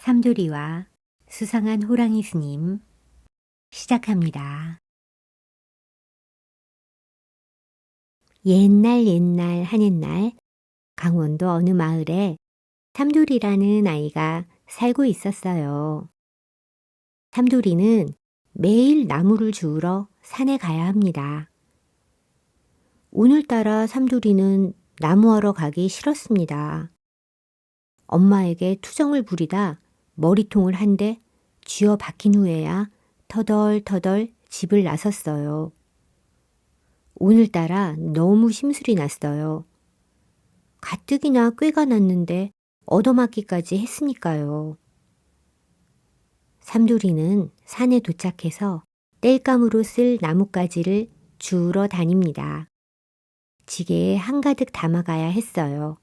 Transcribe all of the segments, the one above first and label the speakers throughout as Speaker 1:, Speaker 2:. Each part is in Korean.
Speaker 1: 삼두리와 수상한 호랑이 스님 시작합니다. 옛날 한옛날 강원도 어느 마을에 삼두리라는 아이가 살고 있었어요. 삼두리는 매일 나무를 주우러 산에 가야 합니다. 오늘따라 삼두리는 나무하러 가기 싫었습니다. 엄마에게 투정을 부리다 머리통을 한 대 쥐어 박힌 후에야 터덜터덜 집을 나섰어요. 오늘따라 너무 심술이 났어요. 가뜩이나 꾀가 났는데 얻어맞기까지 했으니까요. 삼두리는 산에 도착해서 땔감으로 쓸 나뭇가지를 주우러 다닙니다. 지게에 한가득 담아가야 했어요.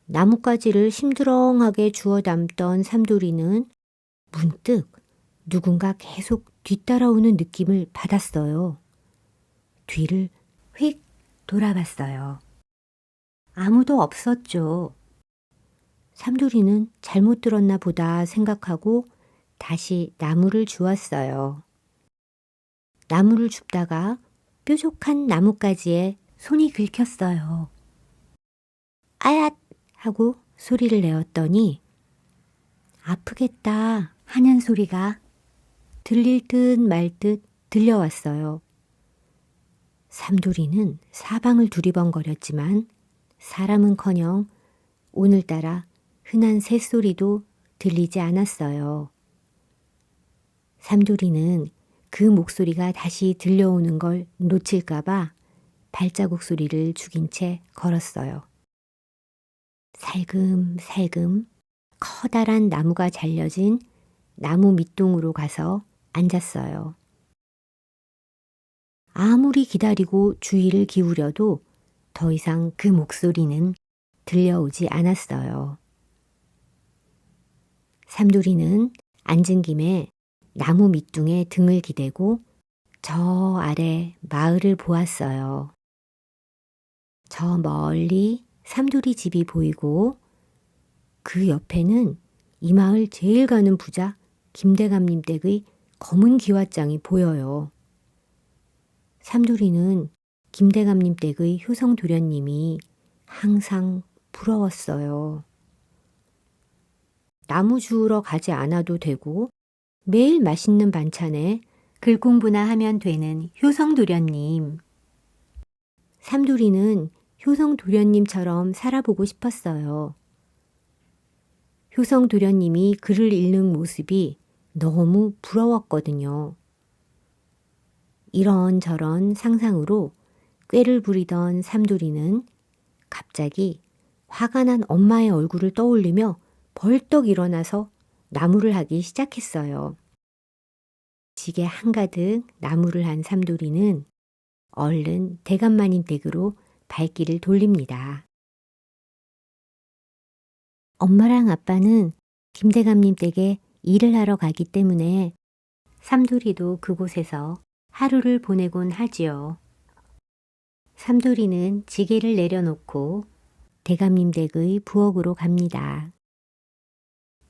Speaker 1: 나뭇가지를 심드렁하게 주워 담던 삼두리는 문득 누군가 계속 뒤따라오는 느낌을 받았어요. 뒤를 휙 돌아봤어요. 아무도 없었죠. 삼두리는 잘못 들었나 보다 생각하고 다시 나무를 주웠어요. 나무를 줍다가 뾰족한 나뭇가지에 손이 긁혔어요. 아얏! 하고 소리를 내었더니 아프겠다 하는 소리가 들릴 듯 말 듯 들려왔어요. 삼두리는 사방을 두리번거렸지만 사람은커녕 오늘따라 흔한 새소리도 들리지 않았어요. 삼두리는 그 목소리가 다시 들려오는 걸 놓칠까봐 발자국 소리를 죽인 채 걸었어요. 살금살금 커다란 나무가 잘려진 나무 밑동으로 가서 앉았어요. 아무리 기다리고 주의를 기울여도 더 이상 그 목소리는 들려오지 않았어요. 삼두리는 앉은 김에 나무 밑둥에 등을 기대고 저 아래 마을을 보았어요. 저 멀리 삼두리 집이 보이고 그 옆에는 이 마을 제일 가는 부자 김대감님 댁의 검은 기와장이 보여요. 삼두리는 김대감님 댁의 효성도련님이 항상 부러웠어요. 나무 주우러 가지 않아도 되고 매일 맛있는 반찬에 글 공부나 하면 되는 효성도련님. 삼두리는 효성도련님처럼 살아보고 싶었어요. 효성도련님이 글을 읽는 모습이 너무 부러웠거든요. 이런저런 상상으로 꾀를 부리던 삼두리는 갑자기 화가 난 엄마의 얼굴을 떠올리며 벌떡 일어나서 나무를 하기 시작했어요. 지게 한가득 나무를 한 삼두리는 얼른 대감마님 댁으로 발길을 돌립니다. 엄마랑 아빠는 김대감님 댁에 일을 하러 가기 때문에 삼두리도 그곳에서 하루를 보내곤 하지요. 삼두리는 지게를 내려놓고 대감님 댁의 부엌으로 갑니다.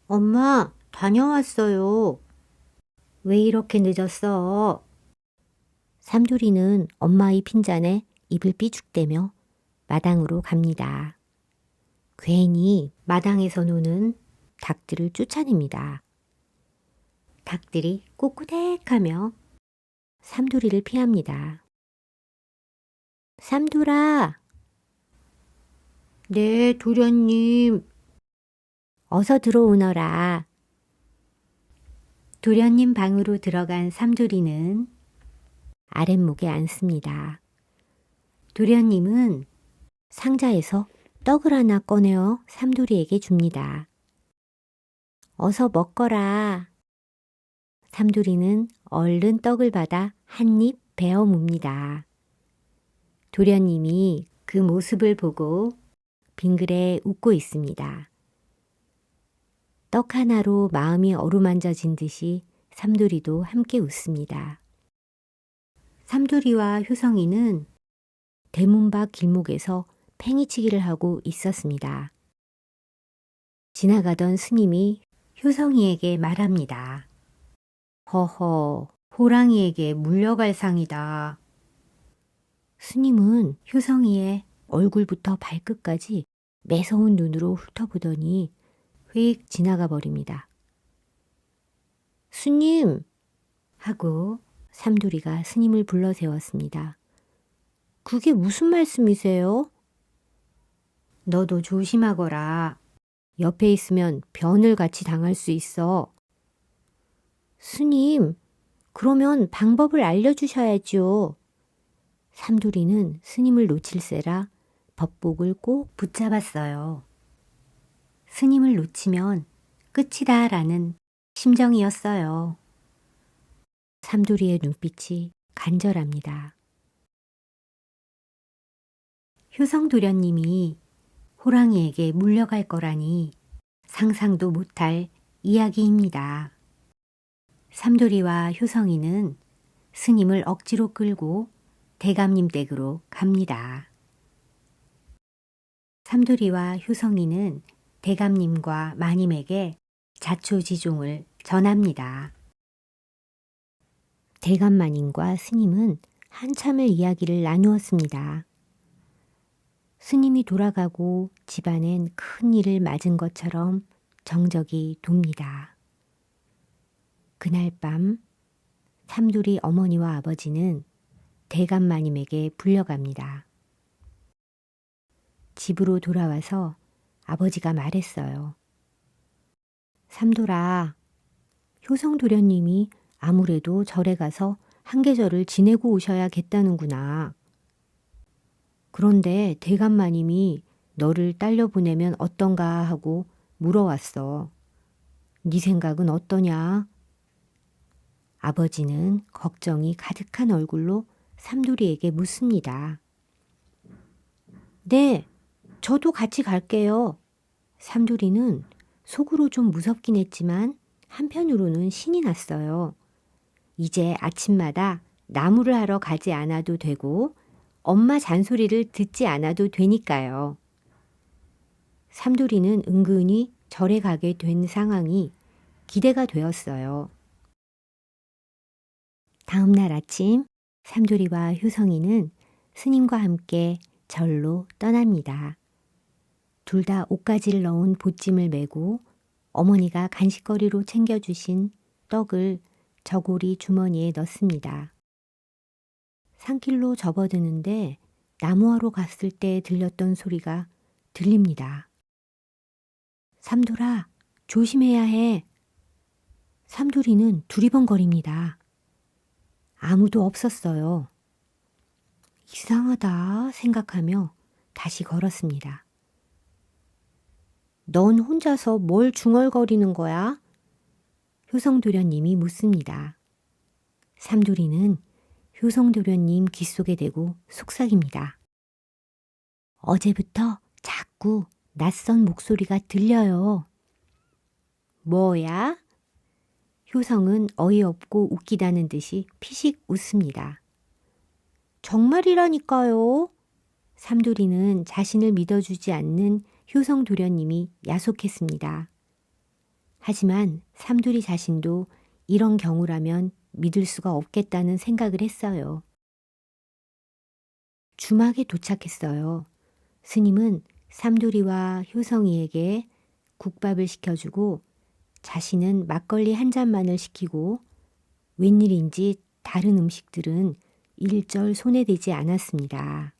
Speaker 1: 엄마, 다녀왔어요. 왜 이렇게 늦었어? 삼두리는 엄마의 핀잔에 입을 삐죽대며 마당으로 갑니다. 괜히 마당에서 노는 닭들을 쫓아냅니다. 닭들이 꼬꾸댁하며 삼두리를 피합니다. 삼두라! 네, 도련님. 어서 들어오너라. 도련님 방으로 들어간 삼두리는 아랫목에 앉습니다. 도련님은 상자에서 떡을 하나 꺼내어 삼두리에게 줍니다. 어서 먹거라. 삼두리는 얼른 떡을 받아 한 입 베어 뭅니다. 도련님이 그 모습을 보고 빙그레 웃고 있습니다. 떡 하나로 마음이 어루만져진 듯이 삼두리도 함께 웃습니다. 삼두리와 효성이는 대문 밖 길목에서 팽이치기를 하고 있었습니다. 지나가던 스님이 효성이에게 말합니다. 허허, 호랑이에게 물려갈 상이다. 스님은 효성이의 얼굴부터 발끝까지 매서운 눈으로 훑어보더니 휙 지나가 버립니다. 스님! 하고 삼돌이가 스님을 불러 세웠습니다. 그게 무슨 말씀이세요? 너도 조심하거라. 옆에 있으면 변을 같이 당할 수 있어. 스님, 그러면 방법을 알려주셔야죠. 삼돌이는 스님을 놓칠세라 법복을 꼭 붙잡았어요. 스님을 놓치면 끝이다라는 심정이었어요. 삼돌이의 눈빛이 간절합니다. 효성도련님이 호랑이에게 물려갈 거라니 상상도 못할 이야기입니다. 삼돌이와 효성이는 스님을 억지로 끌고 대감님 댁으로 갑니다. 삼돌이와 효성이는 대감님과 마님에게 자초지종을 전합니다. 대감마님과 스님은 한참을 이야기를 나누었습니다. 스님이 돌아가고 집안엔 큰 일을 맞은 것처럼 정적이 돕니다. 그날 밤 삼돌이 어머니와 아버지는 대감마님에게 불려갑니다. 집으로 돌아와서 아버지가 말했어요. 삼돌아, 효성도련님이 아무래도 절에 가서 한계절을 지내고 오셔야겠다는구나. 그런데 대감마님이 너를 딸려 보내면 어떤가 하고 물어왔어. 네 생각은 어떠냐? 아버지는 걱정이 가득한 얼굴로 삼돌이에게 묻습니다. 네, 저도 같이 갈게요. 삼돌이는 속으로 좀 무섭긴 했지만 한편으로는 신이 났어요. 이제 아침마다 나무를 하러 가지 않아도 되고 엄마 잔소리를 듣지 않아도 되니까요. 삼돌이는 은근히 절에 가게 된 상황이 기대가 되었어요. 다음 날 아침 삼돌이와 효성이는 스님과 함께 절로 떠납니다. 둘 다 옷가지를 넣은 보찜을 메고 어머니가 간식거리로 챙겨주신 떡을 저고리 주머니에 넣습니다. 산길로 접어드는데 나무하러 갔을 때 들렸던 소리가 들립니다. 삼돌아, 조심해야 해. 삼돌이는 두리번거립니다. 아무도 없었어요. 이상하다 생각하며 다시 걸었습니다. 넌 혼자서 뭘 중얼거리는 거야? 효성도련님이 묻습니다. 삼돌이는 효성도련님 귓속에 대고 속삭입니다. 어제부터 자꾸 낯선 목소리가 들려요. 뭐야? 효성은 어이없고 웃기다는 듯이 피식 웃습니다. 정말이라니까요. 삼돌이는 자신을 믿어주지 않는 효성도련님이 야속했습니다. 하지만 삼돌이 자신도 이런 경우라면 믿을 수가 없겠다는 생각을 했어요. 주막에 도착했어요. 스님은 삼돌이와 효성이에게 국밥을 시켜주고 자신은 막걸리 한 잔만을 시키고 웬일인지 다른 음식들은 일절 손에 대지 않았습니다.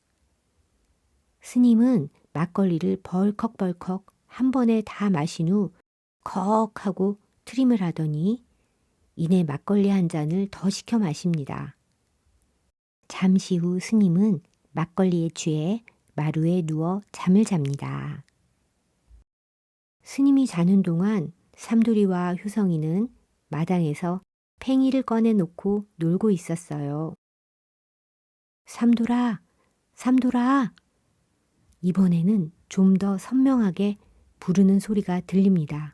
Speaker 1: 스님은 막걸리를 벌컥벌컥 한 번에 다 마신 후 컥 하고 트림을 하더니 이내 막걸리 한 잔을 더 시켜 마십니다. 잠시 후 스님은 막걸리에 취해 마루에 누워 잠을 잡니다. 스님이 자는 동안 삼돌이와 효성이는 마당에서 팽이를 꺼내놓고 놀고 있었어요. 삼돌아, 삼돌아. 이번에는 좀 더 선명하게 부르는 소리가 들립니다.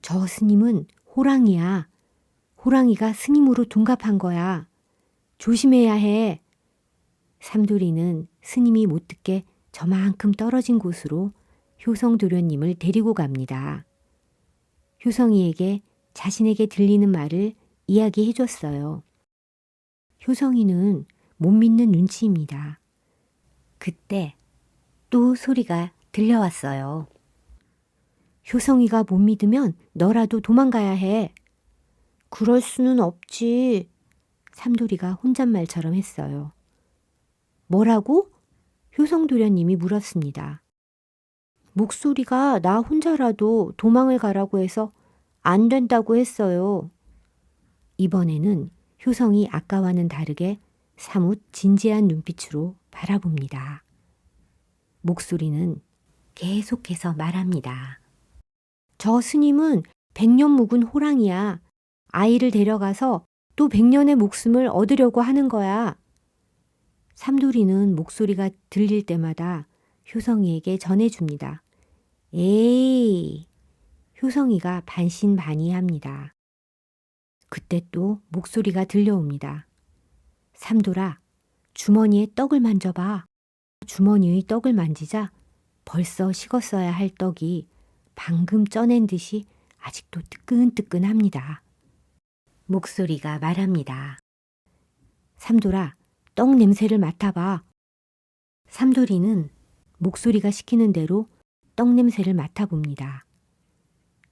Speaker 1: 저 스님은 호랑이야. 호랑이가 스님으로 둔갑한 거야. 조심해야 해. 삼돌이는 스님이 못 듣게 저만큼 떨어진 곳으로 효성도련님을 데리고 갑니다. 효성이에게 자신에게 들리는 말을 이야기해 줬어요. 효성이는 못 믿는 눈치입니다. 그때 또 소리가 들려왔어요. 효성이가 못 믿으면 너라도 도망가야 해. 그럴 수는 없지. 삼돌이가 혼잣말처럼 했어요. 뭐라고? 효성도련님이 물었습니다. 목소리가 나 혼자라도 도망을 가라고 해서 안 된다고 했어요. 이번에는 효성이 아까와는 다르게 사뭇 진지한 눈빛으로 바라봅니다. 목소리는 계속해서 말합니다. 저 스님은 100년 묵은 호랑이야. 아이를 데려가서 또 100년의 목숨을 얻으려고 하는 거야. 삼돌이는 목소리가 들릴 때마다 효성이에게 전해줍니다. 에이, 효성이가 반신반의합니다. 그때 또 목소리가 들려옵니다. 삼돌아, 주머니에 떡을 만져봐. 주머니의 떡을 만지자 벌써 식었어야 할 떡이 방금 쪄낸 듯이 아직도 뜨끈뜨끈합니다. 목소리가 말합니다. 삼돌아, 떡 냄새를 맡아봐. 삼돌이는 목소리가 시키는 대로 떡 냄새를 맡아봅니다.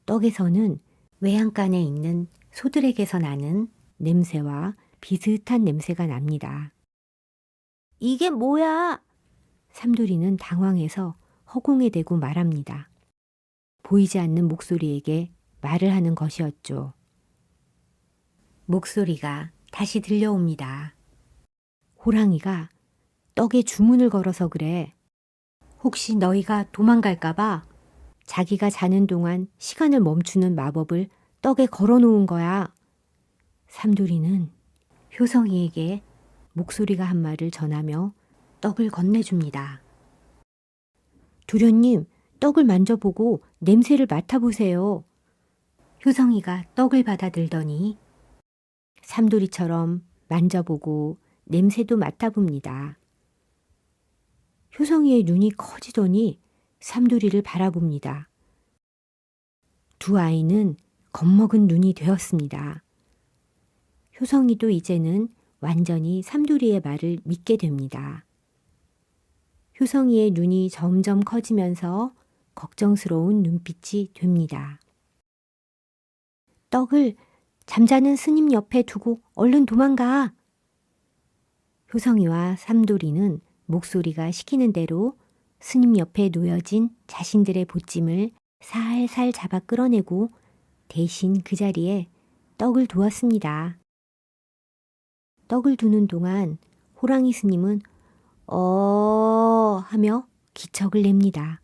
Speaker 1: 떡에서는 외양간에 있는 소들에게서 나는 냄새와 비슷한 냄새가 납니다. 이게 뭐야? 삼돌이는 당황해서 허공에 대고 말합니다. 보이지 않는 목소리에게 말을 하는 것이었죠. 목소리가 다시 들려옵니다. 호랑이가 떡에 주문을 걸어서 그래. 혹시 너희가 도망갈까봐 자기가 자는 동안 시간을 멈추는 마법을 떡에 걸어놓은 거야. 삼돌이는 효성이에게 목소리가 한 말을 전하며 떡을 건네줍니다. 도련님, 떡을 만져보고 냄새를 맡아보세요. 효성이가 떡을 받아들더니 삼돌이처럼 만져보고 냄새도 맡아봅니다. 효성이의 눈이 커지더니 삼돌이를 바라봅니다. 두 아이는 겁먹은 눈이 되었습니다. 효성이도 이제는 완전히 삼돌이의 말을 믿게 됩니다. 효성이의 눈이 점점 커지면서 걱정스러운 눈빛이 됩니다. 떡을 잠자는 스님 옆에 두고 얼른 도망가. 효성이와 삼돌이는 목소리가 시키는 대로 스님 옆에 놓여진 자신들의 보찜을 살살 잡아 끌어내고 대신 그 자리에 떡을 두었습니다. 떡을 두는 동안 호랑이 스님은 하며 기척을 냅니다.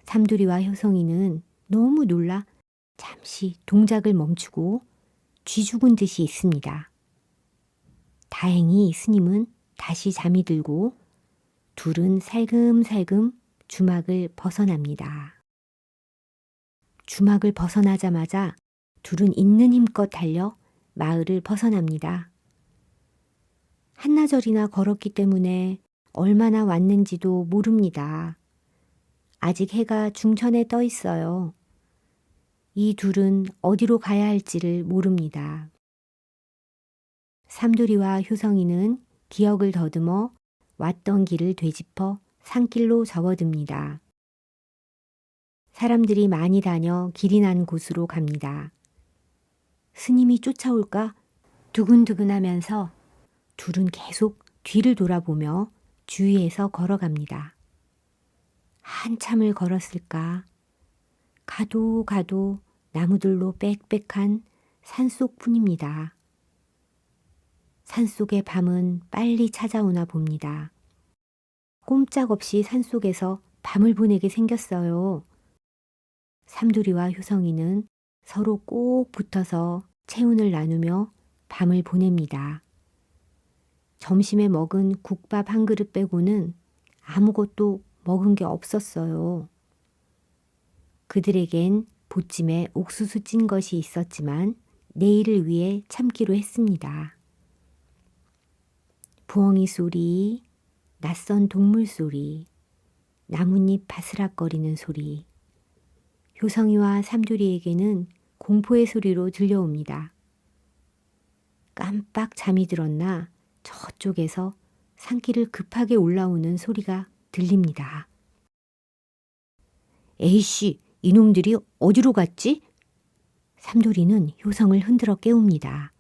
Speaker 1: 삼돌이와 효성이는 너무 놀라 잠시 동작을 멈추고 쥐 죽은 듯이 있습니다. 다행히 스님은 다시 잠이 들고 둘은 살금살금 주막을 벗어납니다. 주막을 벗어나자마자 둘은 있는 힘껏 달려 마을을 벗어납니다. 한나절이나 걸었기 때문에 얼마나 왔는지도 모릅니다. 아직 해가 중천에 떠 있어요. 이 둘은 어디로 가야 할지를 모릅니다. 삼돌이와 효성이는 기억을 더듬어 왔던 길을 되짚어 산길로 접어듭니다. 사람들이 많이 다녀 길이 난 곳으로 갑니다. 스님이 쫓아올까 두근두근하면서 둘은 계속 뒤를 돌아보며 주위에서 걸어갑니다. 한참을 걸었을까? 가도 가도 나무들로 빽빽한 산속뿐입니다. 산속의 밤은 빨리 찾아오나 봅니다. 꼼짝없이 산속에서 밤을 보내게 생겼어요. 삼돌이와 효성이는 서로 꼭 붙어서 체온을 나누며 밤을 보냅니다. 점심에 먹은 국밥 한 그릇 빼고는 아무것도 먹은 게 없었어요. 그들에겐 보찜에 옥수수 찐 것이 있었지만 내일을 위해 참기로 했습니다. 부엉이 소리, 낯선 동물 소리, 나뭇잎 바스락거리는 소리, 효성이와 삼두리에게는 공포의 소리로 들려옵니다. 깜빡 잠이 들었나 저쪽에서 산길을 급하게 올라오는 소리가 들립니다. 에이씨, 이놈들이 어디로 갔지? 삼두리는 효성을 흔들어 깨웁니다.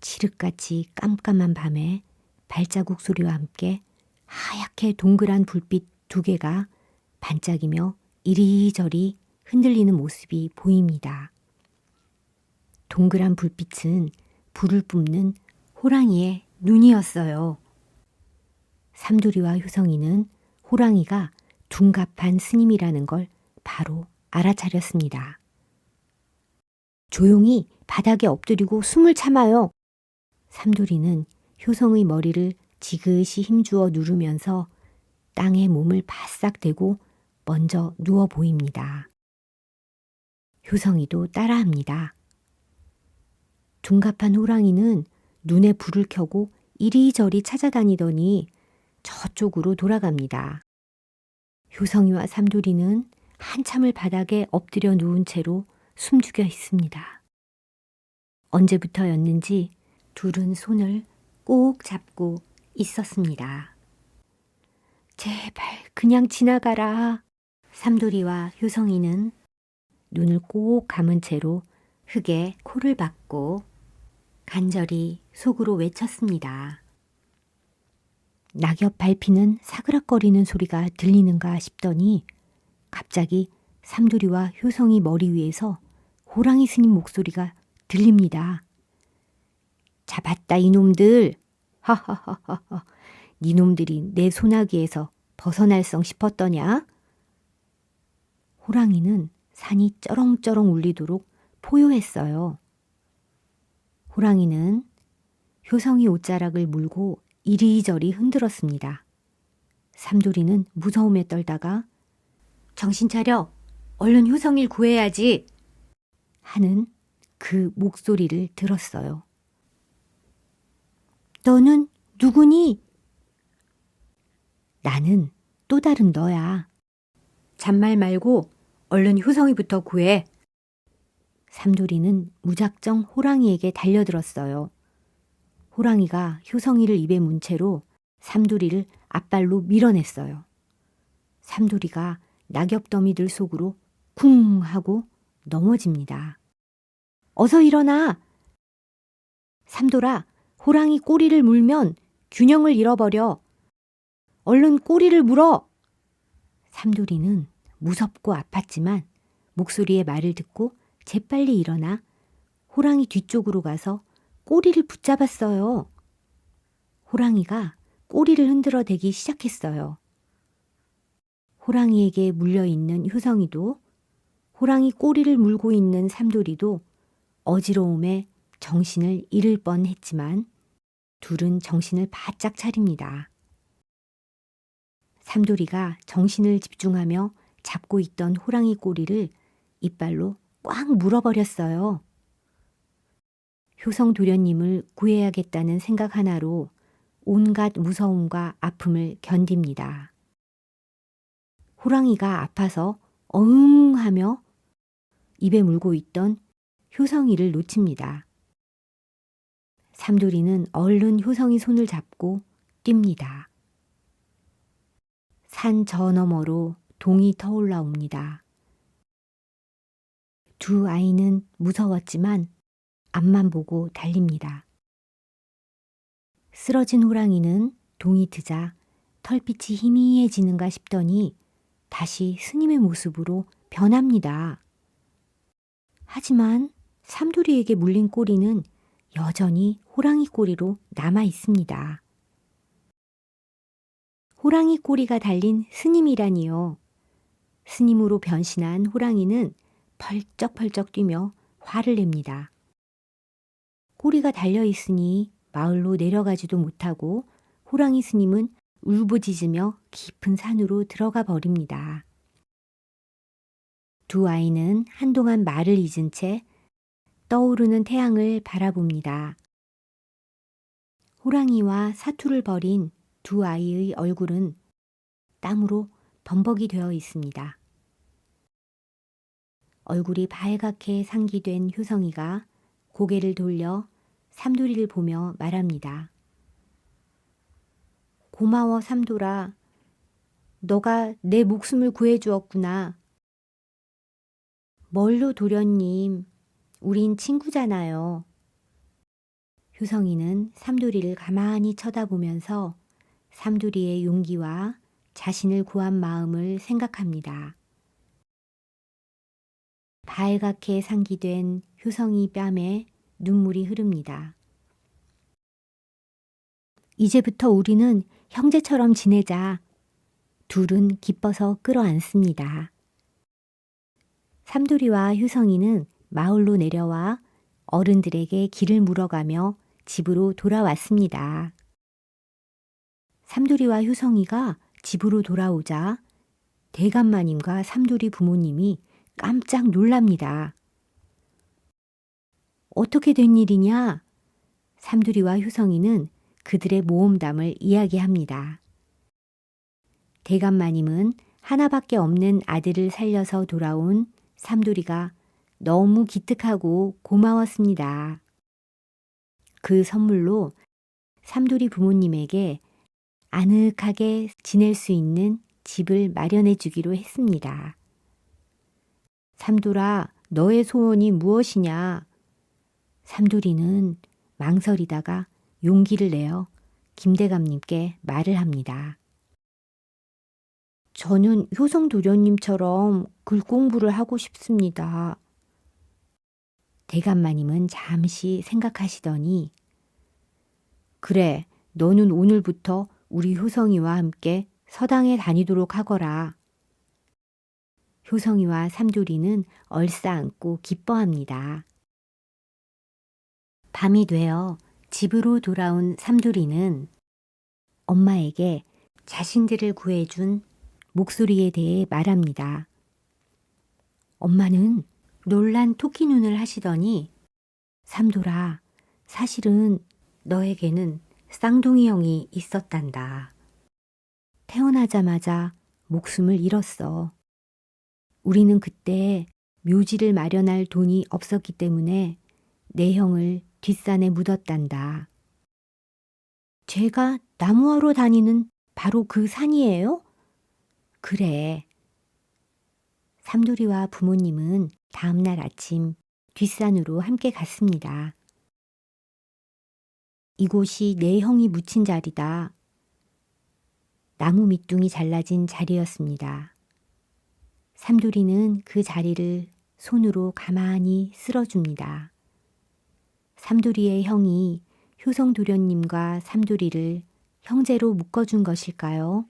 Speaker 1: 칠흑같이 깜깜한 밤에 발자국 소리와 함께 하얗게 동그란 불빛 2개가 반짝이며 이리저리 흔들리는 모습이 보입니다. 동그란 불빛은 불을 뿜는 호랑이의 눈이었어요. 삼두리와 효성이는 호랑이가 둔갑한 스님이라는 걸 바로 알아차렸습니다. 조용히 바닥에 엎드리고 숨을 참아요. 삼두리는 효성의 머리를 지그시 힘주어 누르면서 땅에 몸을 바싹 대고 먼저 누워 보입니다. 효성이도 따라합니다. 둔갑한 호랑이는 눈에 불을 켜고 이리저리 찾아다니더니 저쪽으로 돌아갑니다. 효성이와 삼두리는 한참을 바닥에 엎드려 누운 채로 숨죽여 있습니다. 언제부터였는지 둘은 손을 꼭 잡고 있었습니다. 제발 그냥 지나가라. 삼두리와 효성이는 눈을 꼭 감은 채로 흙에 코를 박고 간절히 속으로 외쳤습니다. 낙엽 밟히는 사그락거리는 소리가 들리는가 싶더니 갑자기 삼두리와 효성이 머리 위에서 호랑이 스님 목소리가 들립니다. 잡았다 이놈들. 하하하하하. 니놈들이 내 소나기에서 벗어날성 싶었더냐? 호랑이는 산이 쩌렁쩌렁 울리도록 포효했어요. 호랑이는 효성이 옷자락을 물고 이리저리 흔들었습니다. 삼두리는 무서움에 떨다가 정신 차려, 얼른 효성이를 구해야지 하는 그 목소리를 들었어요. 너는 누구니? 나는 또 다른 너야. 잔말 말고 얼른 효성이부터 구해. 삼두리는 무작정 호랑이에게 달려들었어요. 호랑이가 효성이를 입에 문 채로 삼두리를 앞발로 밀어냈어요. 삼두리가 낙엽더미들 속으로 쿵 하고 넘어집니다. 어서 일어나! 삼돌아, 호랑이 꼬리를 물면 균형을 잃어버려. 얼른 꼬리를 물어! 삼두리는 무섭고 아팠지만 목소리의 말을 듣고 재빨리 일어나 호랑이 뒤쪽으로 가서 꼬리를 붙잡았어요. 호랑이가 꼬리를 흔들어 대기 시작했어요. 호랑이에게 물려있는 효성이도 호랑이 꼬리를 물고 있는 삼두리도 어지러움에 정신을 잃을 뻔했지만 둘은 정신을 바짝 차립니다. 삼두리가 정신을 집중하며 잡고 있던 호랑이 꼬리를 이빨로 꽉 물어버렸어요. 효성 도련님을 구해야겠다는 생각 하나로 온갖 무서움과 아픔을 견딥니다. 호랑이가 아파서 어흥 하며 입에 물고 있던 효성이를 놓칩니다. 삼두리는 얼른 효성이 손을 잡고 뜁니다. 산 저 너머로 동이 터올라옵니다. 두 아이는 무서웠지만 앞만 보고 달립니다. 쓰러진 호랑이는 동이 트자 털빛이 희미해지는가 싶더니 다시 스님의 모습으로 변합니다. 하지만 삼두리에게 물린 꼬리는 여전히 호랑이 꼬리로 남아 있습니다. 호랑이 꼬리가 달린 스님이라니요. 스님으로 변신한 호랑이는 펄쩍펄쩍 뛰며 화를 냅니다. 꼬리가 달려있으니 마을로 내려가지도 못하고 호랑이 스님은 울부짖으며 깊은 산으로 들어가 버립니다. 두 아이는 한동안 말을 잊은 채 떠오르는 태양을 바라봅니다. 호랑이와 사투를 벌인 두 아이의 얼굴은 땀으로 범벅이 되어 있습니다. 얼굴이 발갛게 상기된 효성이가 고개를 돌려 삼돌이를 보며 말합니다. 고마워 삼돌아. 너가 내 목숨을 구해주었구나. 뭘로 도련님. 우린 친구잖아요. 효성이는 삼돌이를 가만히 쳐다보면서 삼돌이의 용기와 자신을 구한 마음을 생각합니다. 발갛게 상기된 효성이 뺨에 눈물이 흐릅니다. 이제부터 우리는 형제처럼 지내자. 둘은 기뻐서 끌어안습니다. 삼돌이와 효성이는 마을로 내려와 어른들에게 길을 물어가며 집으로 돌아왔습니다. 삼돌이와 효성이가 집으로 돌아오자 대감마님과 삼돌이 부모님이 깜짝 놀랍니다. 어떻게 된 일이냐? 삼돌이와 효성이는 그들의 모험담을 이야기합니다. 대감마님은 하나밖에 없는 아들을 살려서 돌아온 삼돌이가 너무 기특하고 고마웠습니다. 그 선물로 삼돌이 부모님에게 아늑하게 지낼 수 있는 집을 마련해 주기로 했습니다. 삼돌아, 너의 소원이 무엇이냐? 삼돌이는 망설이다가 용기를 내어 김대감님께 말을 합니다. 저는 효성도련님처럼 글 공부를 하고 싶습니다. 대감마님은 잠시 생각하시더니 그래, 너는 오늘부터 우리 효성이와 함께 서당에 다니도록 하거라. 효성이와 삼돌이는 얼싸안고 기뻐합니다. 밤이 되어 집으로 돌아온 삼돌이는 엄마에게 자신들을 구해준 목소리에 대해 말합니다. 엄마는 놀란 토끼 눈을 하시더니 삼돌아, 사실은 너에게는 쌍둥이 형이 있었단다. 태어나자마자 목숨을 잃었어. 우리는 그때 묘지를 마련할 돈이 없었기 때문에 내 형을 뒷산에 묻었단다. 제가 나무하러 다니는 바로 그 산이에요? 그래. 삼돌이와 부모님은 다음날 아침 뒷산으로 함께 갔습니다. 이곳이 내 형이 묻힌 자리다. 나무 밑둥이 잘라진 자리였습니다. 삼돌이는 그 자리를 손으로 가만히 쓸어줍니다. 삼돌이의 형이 효성도련님과 삼돌이를 형제로 묶어준 것일까요?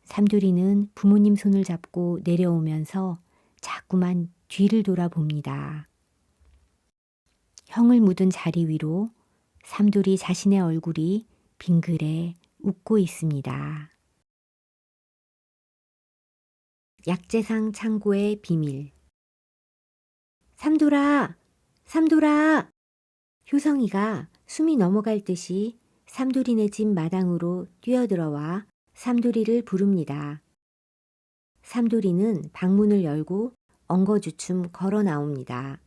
Speaker 1: 삼돌이는 부모님 손을 잡고 내려오면서 자꾸만 뒤를 돌아봅니다. 형을 묻은 자리 위로 삼돌이 자신의 얼굴이 빙그레 웃고 있습니다. 약재상 창고의 비밀. 삼돌아! 삼돌아! 효성이가 숨이 넘어갈 듯이 삼돌이네 집 마당으로 뛰어들어와 삼돌이를 부릅니다. 삼돌이는 방문을 열고 엉거주춤 걸어 나옵니다.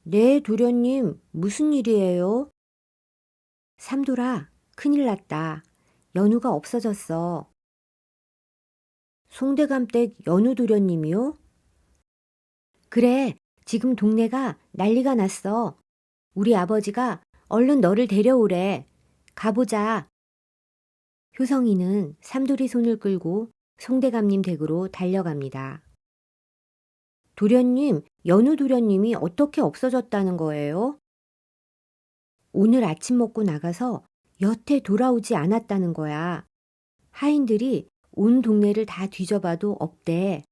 Speaker 1: 네, 도련님, 무슨 일이에요? 삼돌아, 큰일 났다. 연우가 없어졌어. 송대감댁 연우 도련님이요? 그래, 지금 동네가 난리가 났어. 우리 아버지가 얼른 너를 데려오래. 가보자. 효성이는 삼돌이 손을 끌고 송대감님 댁으로 달려갑니다. 도련님, 연우 도련님이 어떻게 없어졌다는 거예요? 오늘 아침 먹고 나가서 여태 돌아오지 않았다는 거야. 하인들이 온 동네를 다 뒤져봐도 없대.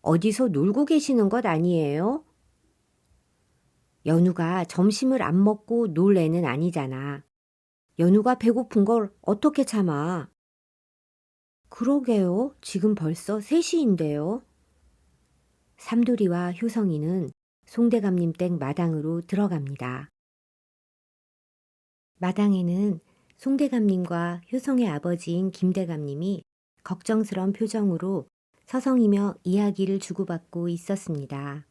Speaker 1: 어디서 놀고 계시는 것 아니에요? 연우가 점심을 안 먹고 놀 애는 아니잖아. 연우가 배고픈 걸 어떻게 참아? 그러게요. 지금 벌써 3시인데요. 삼돌이와 효성이는 송대감님 댁 마당으로 들어갑니다. 마당에는 송대감님과 효성의 아버지인 김대감님이 걱정스러운 표정으로 서성이며 이야기를 주고받고 있었습니다.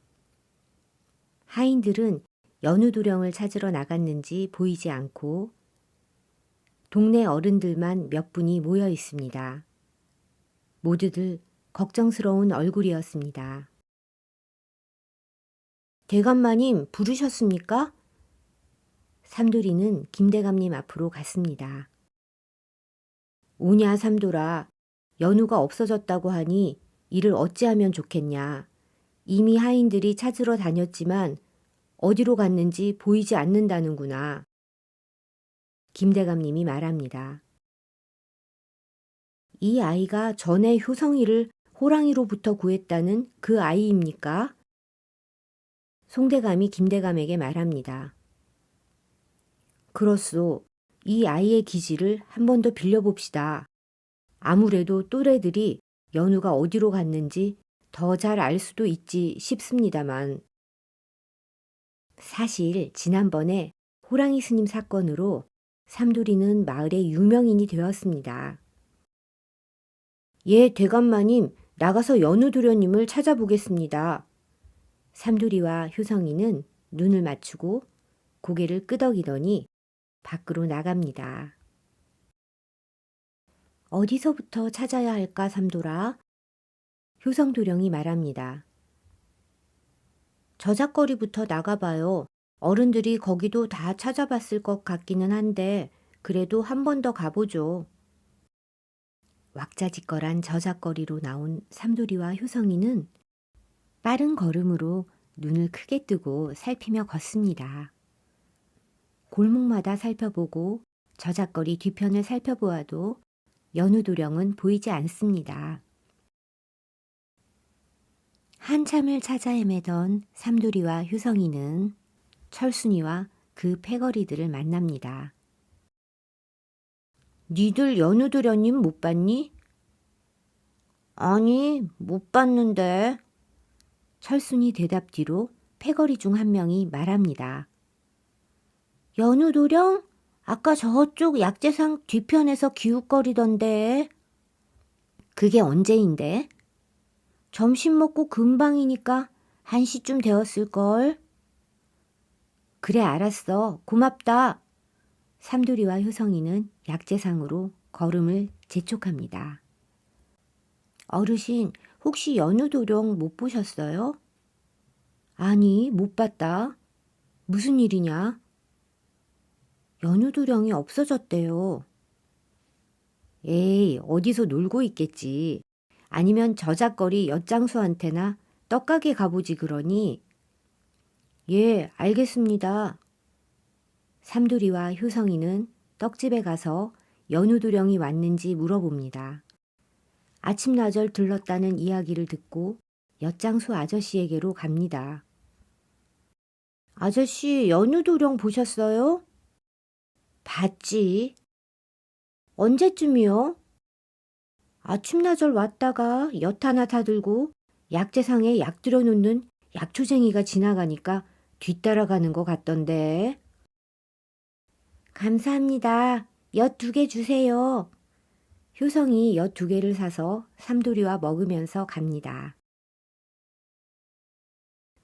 Speaker 1: 하인들은 연우도령을 찾으러 나갔는지 보이지 않고 동네 어른들만 몇 분이 모여 있습니다. 모두들 걱정스러운 얼굴이었습니다. 대감마님 부르셨습니까? 삼돌이는 김대감님 앞으로 갔습니다. 오냐 삼돌아, 연우가 없어졌다고 하니 이를 어찌하면 좋겠냐. 이미 하인들이 찾으러 다녔지만 어디로 갔는지 보이지 않는다는구나. 김대감님이 말합니다. 이 아이가 전에 효성이를 호랑이로부터 구했다는 그 아이입니까? 송대감이 김대감에게 말합니다. 그렇소. 이 아이의 기지를 한 번 더 빌려봅시다. 아무래도 또래들이 연우가 어디로 갔는지 더 잘 알 수도 있지 싶습니다만. 사실 지난번에 호랑이 스님 사건으로 삼돌이는 마을의 유명인이 되었습니다. 예, 대감마님, 나가서 연우도련님을 찾아보겠습니다. 삼돌이와 효성이는 눈을 맞추고 고개를 끄덕이더니 밖으로 나갑니다. 어디서부터 찾아야 할까, 삼돌아? 효성도령이 말합니다. 저작거리부터 나가봐요. 어른들이 거기도 다 찾아봤을 것 같기는 한데 그래도 한 번 더 가보죠. 왁자지껄한 저작거리로 나온 삼돌이와 효성이는 빠른 걸음으로 눈을 크게 뜨고 살피며 걷습니다. 골목마다 살펴보고 저작거리 뒤편을 살펴보아도 연우도령은 보이지 않습니다. 한참을 찾아 헤매던 삼돌이와 효성이는 철순이와 그 패거리들을 만납니다. 니들 연우도련님 못 봤니? 아니, 못 봤는데. 철순이 대답 뒤로 패거리 중 한 명이 말합니다. 연우도령? 아까 저쪽 약재상 뒤편에서 기웃거리던데. 그게 언제인데? 점심 먹고 금방이니까 1시쯤 되었을걸. 그래, 알았어. 고맙다. 삼돌이와 효성이는 약재상으로 걸음을 재촉합니다. 어르신, 혹시 연우도령 못 보셨어요? 아니, 못 봤다. 무슨 일이냐? 연우도령이 없어졌대요. 에이, 어디서 놀고 있겠지. 아니면 저작거리 엿장수한테나 떡가게 가보지 그러니. 예, 알겠습니다. 삼돌이와 효성이는 떡집에 가서 연우도령이 왔는지 물어봅니다. 아침나절 들렀다는 이야기를 듣고 엿장수 아저씨에게로 갑니다. 아저씨, 연우도령 보셨어요? 봤지. 언제쯤이요? 아침나절 왔다가 엿 하나 다 들고 약재상에 약 들여놓는 약초쟁이가 지나가니까 뒤따라가는 것 같던데. 감사합니다. 엿 2개 주세요. 효성이 엿 2개를 사서 삼돌이와 먹으면서 갑니다.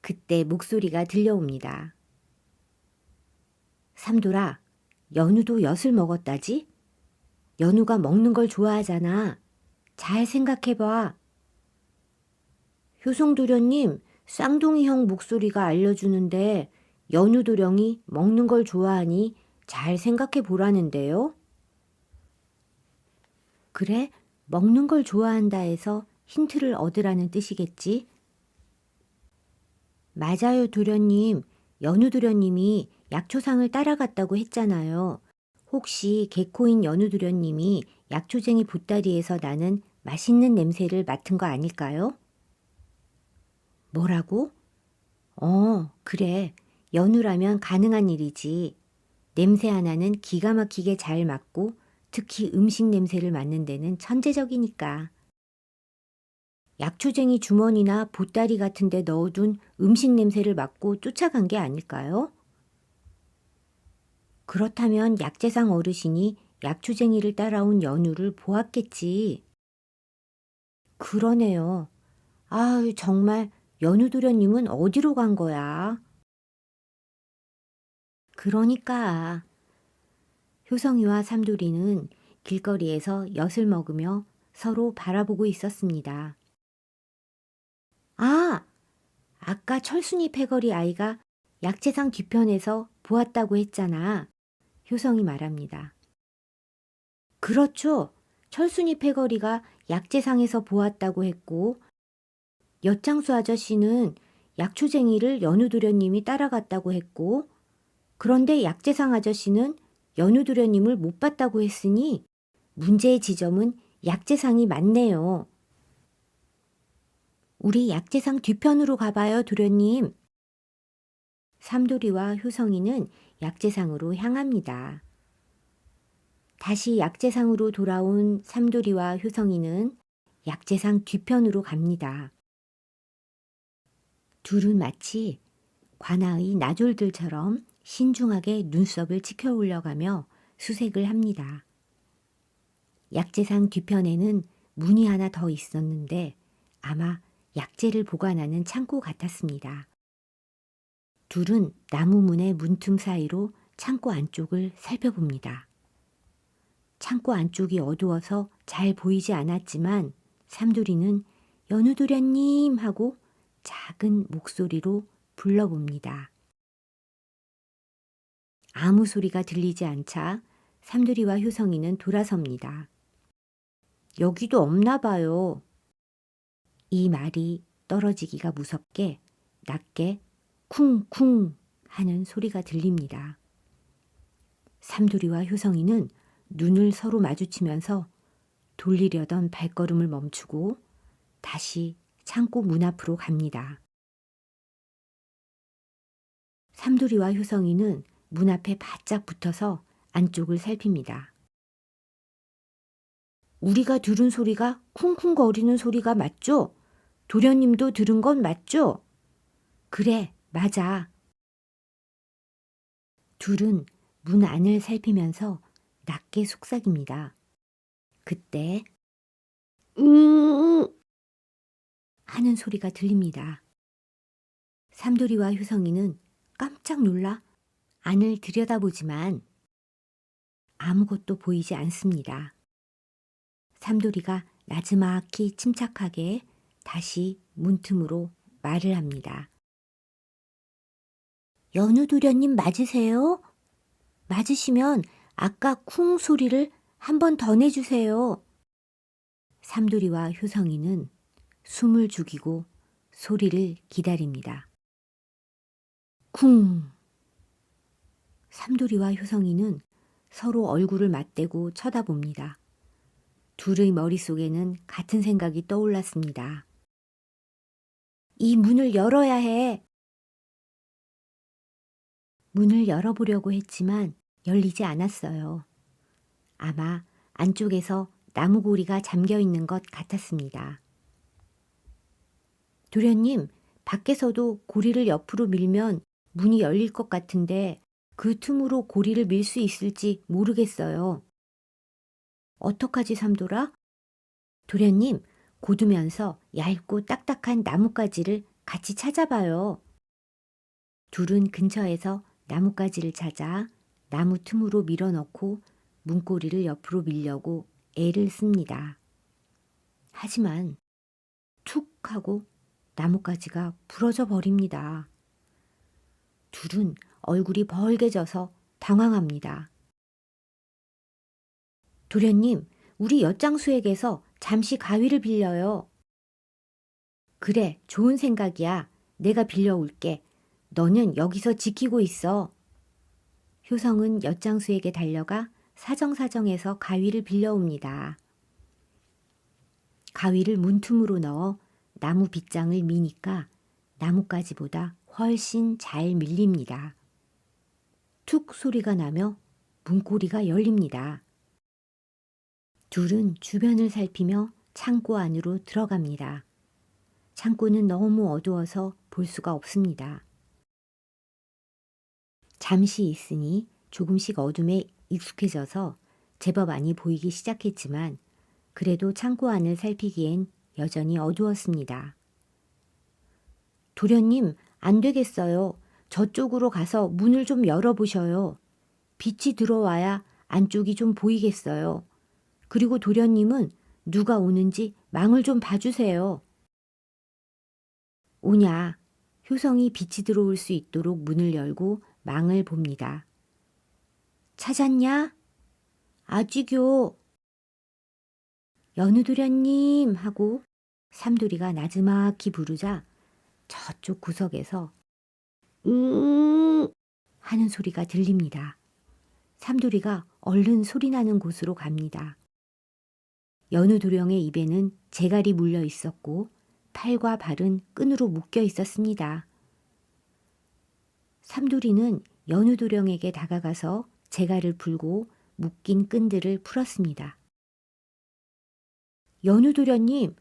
Speaker 1: 그때 목소리가 들려옵니다. 삼돌아, 연우도 엿을 먹었다지? 연우가 먹는 걸 좋아하잖아. 잘 생각해봐. 효성도련님, 쌍둥이 형 목소리가 알려주는데 연우도령이 먹는 걸 좋아하니 잘 생각해 보라는데요. 그래? 먹는 걸 좋아한다 해서 힌트를 얻으라는 뜻이겠지? 맞아요, 도련님. 연우도련님이 약초상을 따라갔다고 했잖아요. 혹시 개코인 연우도련님이 약초쟁이 보따리에서 나는 맛있는 냄새를 맡은 거 아닐까요? 뭐라고? 그래. 연우라면 가능한 일이지. 냄새 하나는 기가 막히게 잘 맡고 특히 음식 냄새를 맡는 데는 천재적이니까. 약초쟁이 주머니나 보따리 같은 데 넣어둔 음식 냄새를 맡고 쫓아간 게 아닐까요? 그렇다면 약재상 어르신이 약초쟁이를 따라온 연우를 보았겠지. 그러네요. 아유, 정말 연우도련님은 어디로 간 거야? 그러니까. 효성이와 삼돌이는 길거리에서 엿을 먹으며 서로 바라보고 있었습니다. 아! 아까 철순이 패거리 아이가 약재상 뒤편에서 보았다고 했잖아. 효성이 말합니다. 그렇죠. 철순이 패거리가 약재상에서 보았다고 했고 엿장수 아저씨는 약초쟁이를 연우도련님이 따라갔다고 했고 그런데 약재상 아저씨는 연우도련님을 못 봤다고 했으니 문제의 지점은 약재상이 맞네요. 우리 약재상 뒤편으로 가봐요, 도련님. 삼돌이와 효성이는 약재상으로 향합니다. 다시 약재상으로 돌아온 삼돌이와 효성이는 약재상 뒤편으로 갑니다. 둘은 마치 관아의 나졸들처럼 신중하게 눈썹을 치켜 올려가며 수색을 합니다. 약재상 뒤편에는 문이 하나 더 있었는데 아마 약재를 보관하는 창고 같았습니다. 둘은 나무 문의 문틈 사이로 창고 안쪽을 살펴봅니다. 창고 안쪽이 어두워서 잘 보이지 않았지만 삼돌이는 연우도련님 하고 작은 목소리로 불러봅니다. 아무 소리가 들리지 않자 삼돌이와 효성이는 돌아섭니다. 여기도 없나 봐요. 이 말이 떨어지기가 무섭게 낮게 쿵쿵 하는 소리가 들립니다. 삼돌이와 효성이는 눈을 서로 마주치면서 돌리려던 발걸음을 멈추고 다시 창고 문 앞으로 갑니다. 삼돌이와 효성이는 문 앞에 바짝 붙어서 안쪽을 살핍니다. 우리가 들은 소리가 쿵쿵거리는 소리가 맞죠? 도련님도 들은 건 맞죠? 그래, 맞아. 둘은 문 안을 살피면서 낮게 속삭입니다. 그때 하는 소리가 들립니다. 삼돌이와 효성이는 깜짝 놀라 안을 들여다보지만 아무것도 보이지 않습니다. 삼돌이가 나지막히 침착하게 다시 문틈으로 말을 합니다. 연우도련님 맞으세요? 맞으시면 아까 쿵 소리를 한 번 더 내주세요. 삼돌이와 효성이는 숨을 죽이고 소리를 기다립니다. 쿵! 삼돌이와 효성이는 서로 얼굴을 맞대고 쳐다봅니다. 둘의 머릿속에는 같은 생각이 떠올랐습니다. 이 문을 열어야 해. 문을 열어보려고 했지만 열리지 않았어요. 아마 안쪽에서 나무고리가 잠겨 있는 것 같았습니다. 도련님, 밖에서도 고리를 옆으로 밀면 문이 열릴 것 같은데 그 틈으로 고리를 밀 수 있을지 모르겠어요. 어떡하지, 삼돌아? 도련님, 고두면서 얇고 딱딱한 나뭇가지를 같이 찾아봐요. 둘은 근처에서 나뭇가지를 찾아 나무 틈으로 밀어넣고 문고리를 옆으로 밀려고 애를 씁니다. 하지만 툭 하고 나뭇가지가 부러져 버립니다. 둘은 얼굴이 벌개져서 당황합니다. 도련님, 우리 엿장수에게서 잠시 가위를 빌려요. 그래, 좋은 생각이야. 내가 빌려올게. 너는 여기서 지키고 있어. 효성은 엿장수에게 달려가 사정사정해서 가위를 빌려옵니다. 가위를 문틈으로 넣어 나무 빗장을 미니까 나뭇가지보다 훨씬 잘 밀립니다. 툭 소리가 나며 문고리가 열립니다. 둘은 주변을 살피며 창고 안으로 들어갑니다. 창고는 너무 어두워서 볼 수가 없습니다. 잠시 있으니 조금씩 어둠에 익숙해져서 제법 안이 보이기 시작했지만 그래도 창고 안을 살피기엔 여전히 어두웠습니다. 도련님, 안 되겠어요. 저쪽으로 가서 문을 좀 열어보셔요. 빛이 들어와야 안쪽이 좀 보이겠어요. 그리고 도련님은 누가 오는지 망을 좀 봐주세요. 오냐, 효성이 빛이 들어올 수 있도록 문을 열고 망을 봅니다. 찾았냐? 아직요. 연우도련님 하고 삼돌이가 나지막히 부르자 저쪽 구석에서 하는 소리가 들립니다. 삼돌이가 얼른 소리나는 곳으로 갑니다. 연우도령의 입에는 재갈이 물려 있었고 팔과 발은 끈으로 묶여 있었습니다. 삼돌이는 연우도령에게 다가가서 재갈을 풀고 묶인 끈들을 풀었습니다. 연우도련님,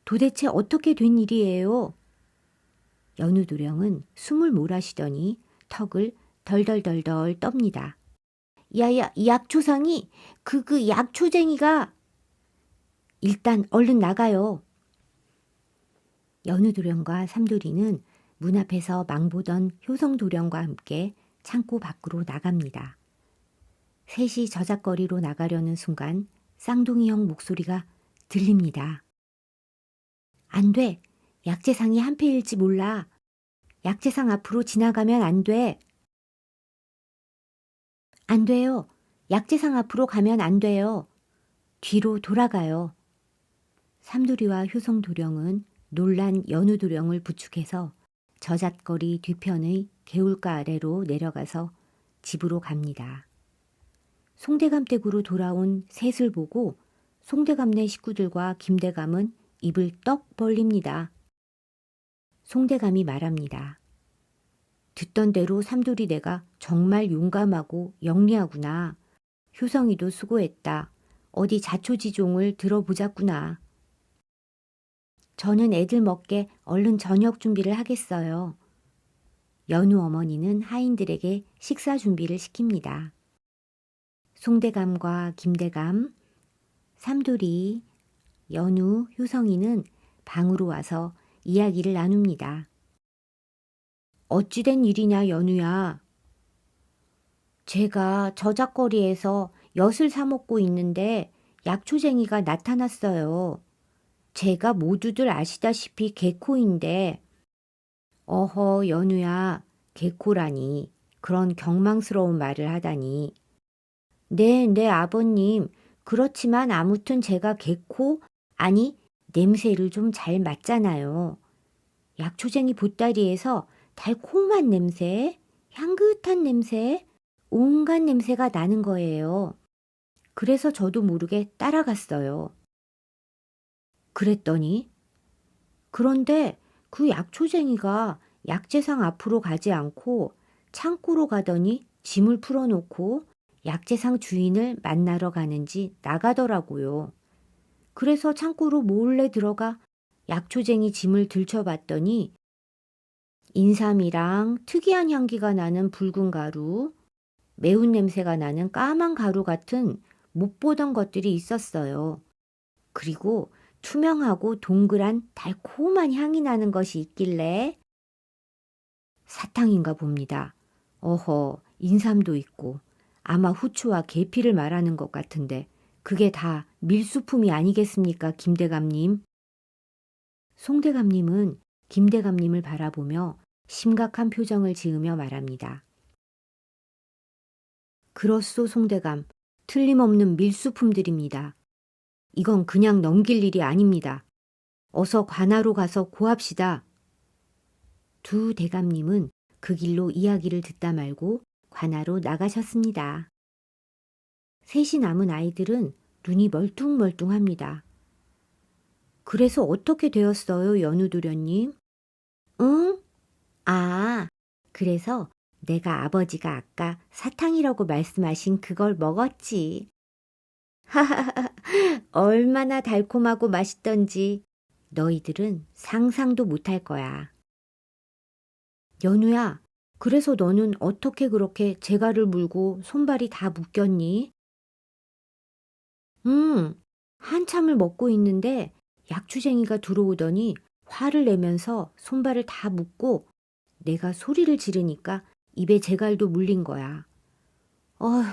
Speaker 1: 도대체 어떻게 된 일이에요? 연우도령은 숨을 몰아쉬더니 턱을 덜덜덜덜 떱니다. 야야, 약초상이, 그 약초쟁이가. 일단 얼른 나가요. 연우도령과 삼돌이는 문 앞에서 망보던 효성도령과 함께 창고 밖으로 나갑니다. 셋이 저작거리로 나가려는 순간 쌍둥이 형 목소리가 들립니다. 안 돼. 약재상이 한패일지 몰라. 약재상 앞으로 지나가면 안 돼. 안 돼요. 약재상 앞으로 가면 안 돼요. 뒤로 돌아가요. 삼돌이와 효성도령은 놀란 연우도령을 부축해서 저잣거리 뒤편의 개울가 아래로 내려가서 집으로 갑니다. 송대감 댁으로 돌아온 셋을 보고 송대감네 식구들과 김대감은 입을 떡 벌립니다. 송대감이 말합니다. 듣던 대로 삼돌이 내가 정말 용감하고 영리하구나. 효성이도 수고했다. 어디 자초지종을 들어보자꾸나. 저는 애들 먹게 얼른 저녁 준비를 하겠어요. 연우 어머니는 하인들에게 식사 준비를 시킵니다. 송대감과 김대감, 삼돌이, 연우, 효성이는 방으로 와서 이야기를 나눕니다. 어찌된 일이냐, 연우야. 제가 저작거리에서 엿을 사 먹고 있는데 약초쟁이가 나타났어요. 제가 모두들 아시다시피 개코인데. 어허, 연우야, 개코라니. 그런 경망스러운 말을 하다니. 네, 아버님. 그렇지만 아무튼 제가 개코, 아니, 냄새를 좀 잘 맡잖아요. 약초쟁이 보따리에서 달콤한 냄새, 향긋한 냄새, 온갖 냄새가 나는 거예요. 그래서 저도 모르게 따라갔어요. 그랬더니, 그런데 그 약초쟁이가 약재상 앞으로 가지 않고 창고로 가더니 짐을 풀어놓고 약재상 주인을 만나러 가는지 나가더라고요. 그래서 창고로 몰래 들어가 약초쟁이 짐을 들춰봤더니 인삼이랑 특이한 향기가 나는 붉은 가루, 매운 냄새가 나는 까만 가루 같은 못 보던 것들이 있었어요. 그리고 투명하고 동그란 달콤한 향이 나는 것이 있길래 사탕인가 봅니다. 어허, 인삼도 있고 아마 후추와 계피를 말하는 것 같은데 그게 다 밀수품이 아니겠습니까, 김대감님? 송대감님은 김대감님을 바라보며 심각한 표정을 지으며 말합니다. 그렇소, 송대감. 틀림없는 밀수품들입니다. 이건 그냥 넘길 일이 아닙니다. 어서 관하로 가서 고합시다. 두 대감님은 그 길로 이야기를 듣다 말고 관하로 나가셨습니다. 셋이 남은 아이들은 눈이 멀뚱멀뚱합니다. 그래서 어떻게 되었어요, 연우도련님? 응? 아, 그래서 내가 아버지가 아까 사탕이라고 말씀하신 그걸 먹었지. 하하하, 얼마나 달콤하고 맛있던지 너희들은 상상도 못할 거야. 연우야, 그래서 너는 어떻게 그렇게 재갈을 물고 손발이 다 묶였니? 한참을 먹고 있는데 약초쟁이가 들어오더니 화를 내면서 손발을 다 묶고 내가 소리를 지르니까 입에 재갈도 물린 거야. 어휴,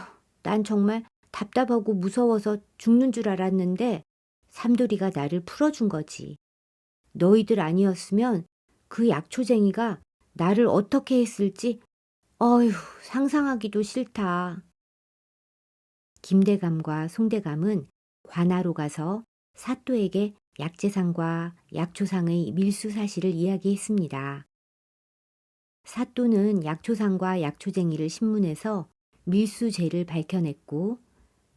Speaker 1: 난 정말 답답하고 무서워서 죽는 줄 알았는데 삼돌이가 나를 풀어준 거지. 너희들 아니었으면 그 약초쟁이가 나를 어떻게 했을지 어휴, 상상하기도 싫다. 김대감과 송대감은 관하로 가서 사또에게 약재상과 약초상의 밀수 사실을 이야기했습니다. 사또는 약초상과 약초쟁이를 신문해서 밀수죄를 밝혀냈고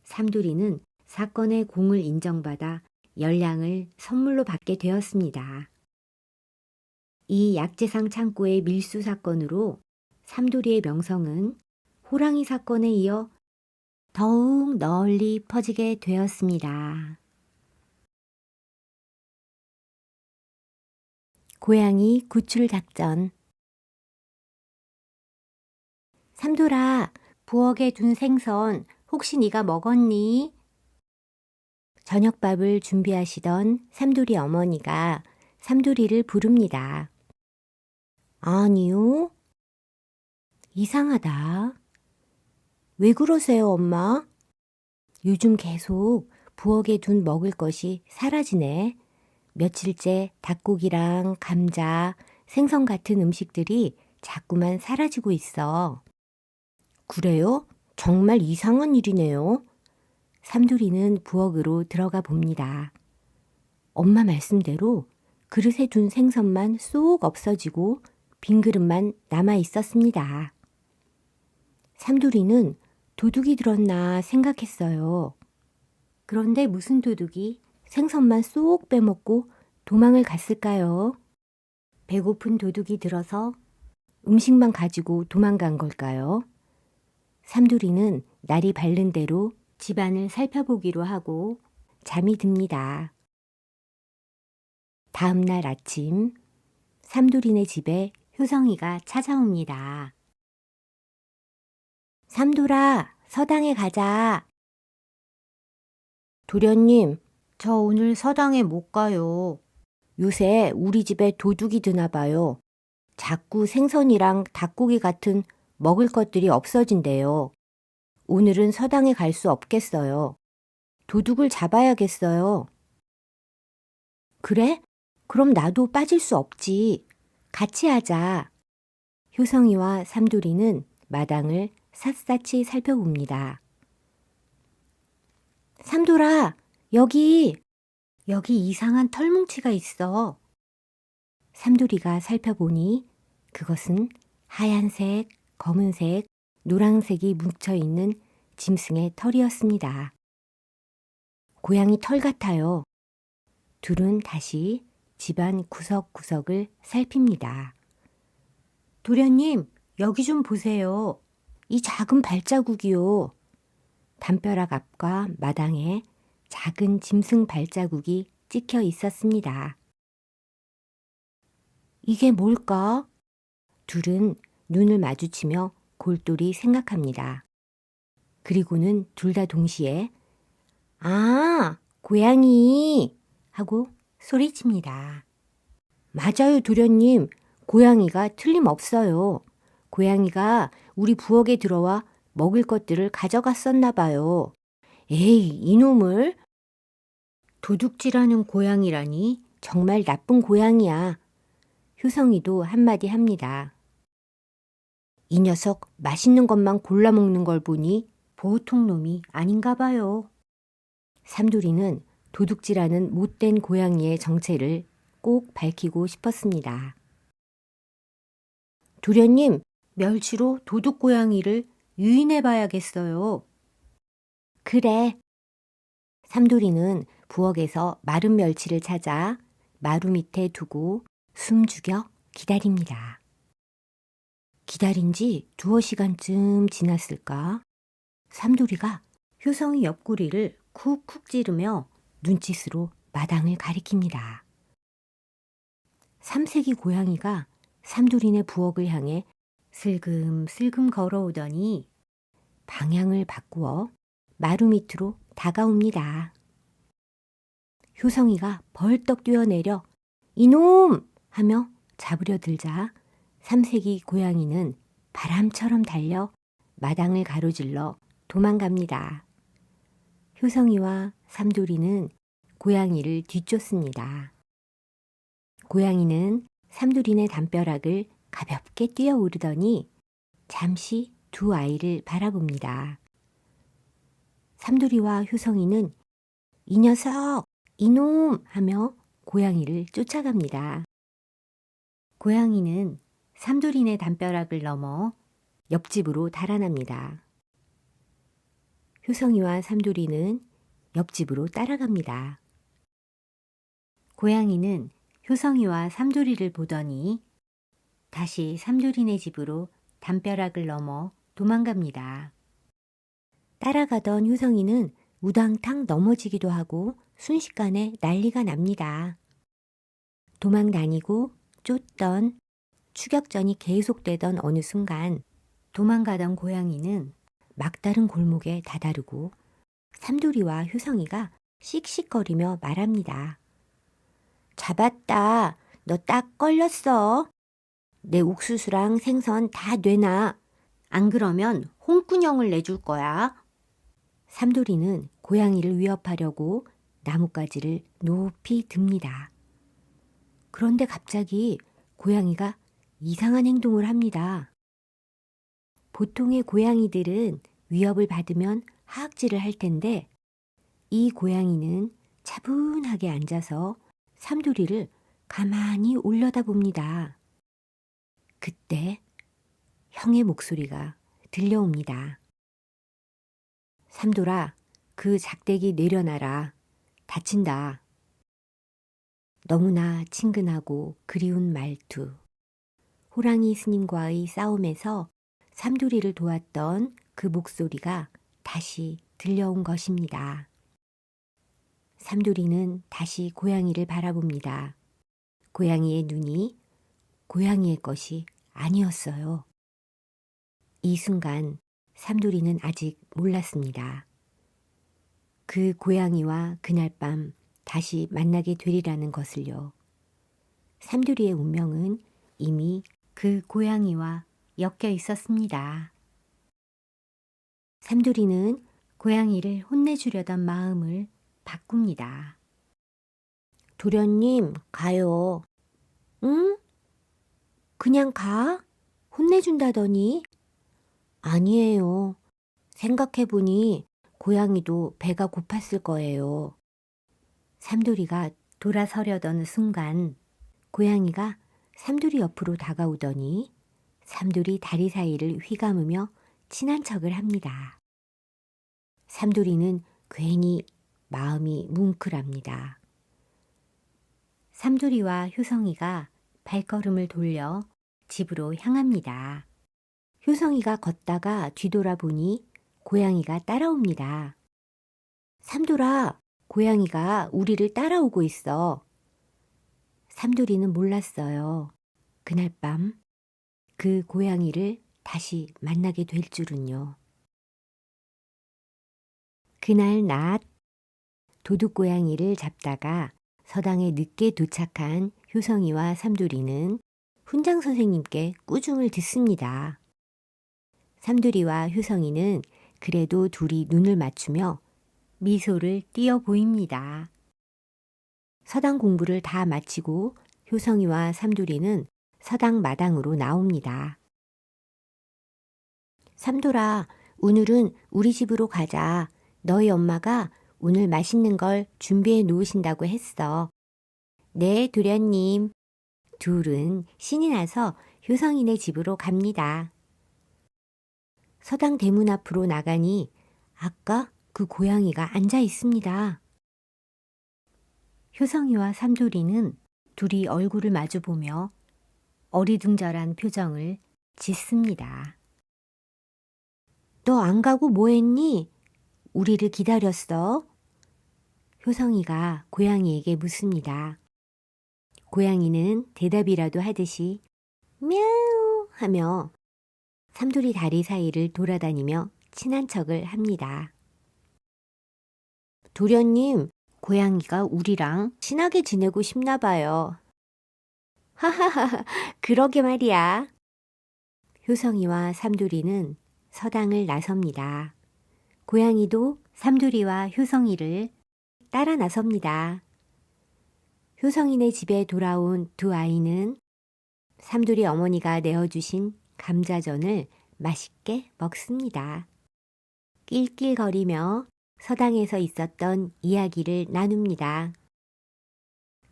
Speaker 1: 삼돌이는 사건의 공을 인정받아 열량을 선물로 받게 되었습니다. 이 약재상 창고의 밀수 사건으로 삼돌이의 명성은 호랑이 사건에 이어 더욱 널리 퍼지게 되었습니다. 고양이 구출 작전. 삼돌아, 부엌에 둔 생선 혹시 네가 먹었니? 저녁밥을 준비하시던 삼돌이 어머니가 삼돌이를 부릅니다. 아니요. 이상하다. 왜 그러세요, 엄마? 요즘 계속 부엌에 둔 먹을 것이 사라지네. 며칠째 닭고기랑 감자, 생선 같은 음식들이 자꾸만 사라지고 있어. 그래요? 정말 이상한 일이네요. 삼돌이는 부엌으로 들어가 봅니다. 엄마 말씀대로 그릇에 둔 생선만 쏙 없어지고 빈 그릇만 남아 있었습니다. 삼돌이는 도둑이 들었나 생각했어요. 그런데 무슨 도둑이 생선만 쏙 빼먹고 도망을 갔을까요? 배고픈 도둑이 들어서 음식만 가지고 도망간 걸까요? 삼돌이는 날이 밝는 대로 집안을 살펴보기로 하고 잠이 듭니다. 다음 날 아침, 삼돌이네 집에 효성이가 찾아옵니다. 삼돌아, 서당에 가자. 도련님, 저 오늘 서당에 못 가요. 요새 우리 집에 도둑이 드나 봐요. 자꾸 생선이랑 닭고기 같은 먹을 것들이 없어진대요. 오늘은 서당에 갈 수 없겠어요. 도둑을 잡아야겠어요. 그래? 그럼 나도 빠질 수 없지. 같이 하자. 효성이와 삼돌이는 마당을 샅샅이 살펴봅니다. 삼돌아, 여기 이상한 털뭉치가 있어. 삼돌이가 살펴보니 그것은 하얀색, 검은색, 노란색이 뭉쳐있는 짐승의 털이었습니다. 고양이 털 같아요. 둘은 다시 집안 구석구석을 살핍니다. 도련님, 여기 좀 보세요. 이 작은 발자국이요. 담벼락 앞과 마당에 작은 짐승 발자국이 찍혀 있었습니다. 이게 뭘까? 둘은 눈을 마주치며 골똘히 생각합니다. 그리고는 둘 다 동시에 아, 고양이! 하고 소리칩니다. 맞아요, 도련님. 고양이가 틀림없어요. 고양이가 우리 부엌에 들어와 먹을 것들을 가져갔었나 봐요. 에이, 이놈을! 도둑질하는 고양이라니 정말 나쁜 고양이야. 효성이도 한마디 합니다. 이 녀석 맛있는 것만 골라 먹는 걸 보니 보통 놈이 아닌가 봐요. 삼돌이는 도둑질하는 못된 고양이의 정체를 꼭 밝히고 싶었습니다. 도련님, 멸치로 도둑 고양이를 유인해 봐야겠어요. 그래. 삼돌이는 부엌에서 마른 멸치를 찾아 마루 밑에 두고 숨 죽여 기다립니다. 기다린 지 2시간쯤 지났을까? 삼돌이가 효성이 옆구리를 쿡쿡 찌르며 눈짓으로 마당을 가리킵니다. 삼색이 고양이가 삼돌이네 부엌을 향해 슬금슬금 걸어오더니 방향을 바꾸어 마루 밑으로 다가옵니다. 효성이가 벌떡 뛰어내려 이놈! 하며 잡으려 들자 삼색이 고양이는 바람처럼 달려 마당을 가로질러 도망갑니다. 효성이와 삼돌이는 고양이를 뒤쫓습니다. 고양이는 삼돌이네 담벼락을 가볍게 뛰어오르더니 잠시 두 아이를 바라봅니다. 삼돌이와 효성이는 이 녀석, 이놈! 하며 고양이를 쫓아갑니다. 고양이는 삼돌이네 담벼락을 넘어 옆집으로 달아납니다. 효성이와 삼돌이는 옆집으로 따라갑니다. 고양이는 효성이와 삼돌이를 보더니 다시 삼돌이네 집으로 담벼락을 넘어 도망갑니다. 따라가던 효성이는 우당탕 넘어지기도 하고 순식간에 난리가 납니다. 도망 다니고 쫓던 추격전이 계속되던 어느 순간 도망가던 고양이는 막다른 골목에 다다르고 삼돌이와 효성이가 씩씩거리며 말합니다. 잡았다. 너 딱 걸렸어. 내 옥수수랑 생선 다 내놔. 안 그러면 홍군형을 내줄 거야. 삼돌이는 고양이를 위협하려고 나뭇가지를 높이 듭니다. 그런데 갑자기 고양이가 이상한 행동을 합니다. 보통의 고양이들은 위협을 받으면 하악질을 할 텐데 이 고양이는 차분하게 앉아서 삼돌이를 가만히 올려다봅니다. 그때 형의 목소리가 들려옵니다. 삼돌아, 그 작대기 내려놔라. 다친다. 너무나 친근하고 그리운 말투. 호랑이 스님과의 싸움에서 삼돌이를 도왔던 그 목소리가 다시 들려온 것입니다. 삼돌이는 다시 고양이를 바라봅니다. 고양이의 눈이 고양이의 것이 아니었어요. 이 순간 삼돌이는 아직 몰랐습니다. 그 고양이와 그날 밤 다시 만나게 되리라는 것을요. 삼돌이의 운명은 이미 그 고양이와 엮여 있었습니다. 삼돌이는 고양이를 혼내주려던 마음을 바꿉니다. 도련님, 가요. 응? 그냥 가? 혼내준다더니? 아니에요. 생각해보니 고양이도 배가 고팠을 거예요. 삼돌이가 돌아서려던 순간 고양이가 삼돌이 옆으로 다가오더니 삼돌이 다리 사이를 휘감으며 친한 척을 합니다. 삼돌이는 괜히 마음이 뭉클합니다. 삼돌이와 효성이가 발걸음을 돌려 집으로 향합니다. 효성이가 걷다가 뒤돌아보니 고양이가 따라옵니다. 삼돌아, 고양이가 우리를 따라오고 있어. 삼돌이는 몰랐어요. 그날 밤 그 고양이를 다시 만나게 될 줄은요. 그날 낮 도둑고양이를 잡다가 서당에 늦게 도착한 효성이와 삼돌이는 훈장 선생님께 꾸중을 듣습니다. 삼돌이와 효성이는 그래도 둘이 눈을 맞추며 미소를 띄어 보입니다. 서당 공부를 다 마치고 효성이와 삼돌이는 서당 마당으로 나옵니다. 삼돌아, 오늘은 우리 집으로 가자. 너희 엄마가 오늘 맛있는 걸 준비해 놓으신다고 했어. 네, 도련님. 둘은 신이 나서 효성이네 집으로 갑니다. 서당 대문 앞으로 나가니 아까 그 고양이가 앉아 있습니다. 효성이와 삼돌이는 둘이 얼굴을 마주보며 어리둥절한 표정을 짓습니다. 너 안 가고 뭐 했니? 우리를 기다렸어. 효성이가 고양이에게 묻습니다. 고양이는 대답이라도 하듯이 мя우 하며 삼돌이 다리 사이를 돌아다니며 친한 척을 합니다. 도련님, 고양이가 우리랑 친하게 지내고 싶나 봐요. 하하하, 그러게 말이야. 효성이와 삼돌이는 서당을 나섭니다. 고양이도 삼돌이와 효성이를 따라 나섭니다. 효성이네 집에 돌아온 두 아이는 삼돌이 어머니가 내어주신 감자전을 맛있게 먹습니다. 낄낄거리며 서당에서 있었던 이야기를 나눕니다.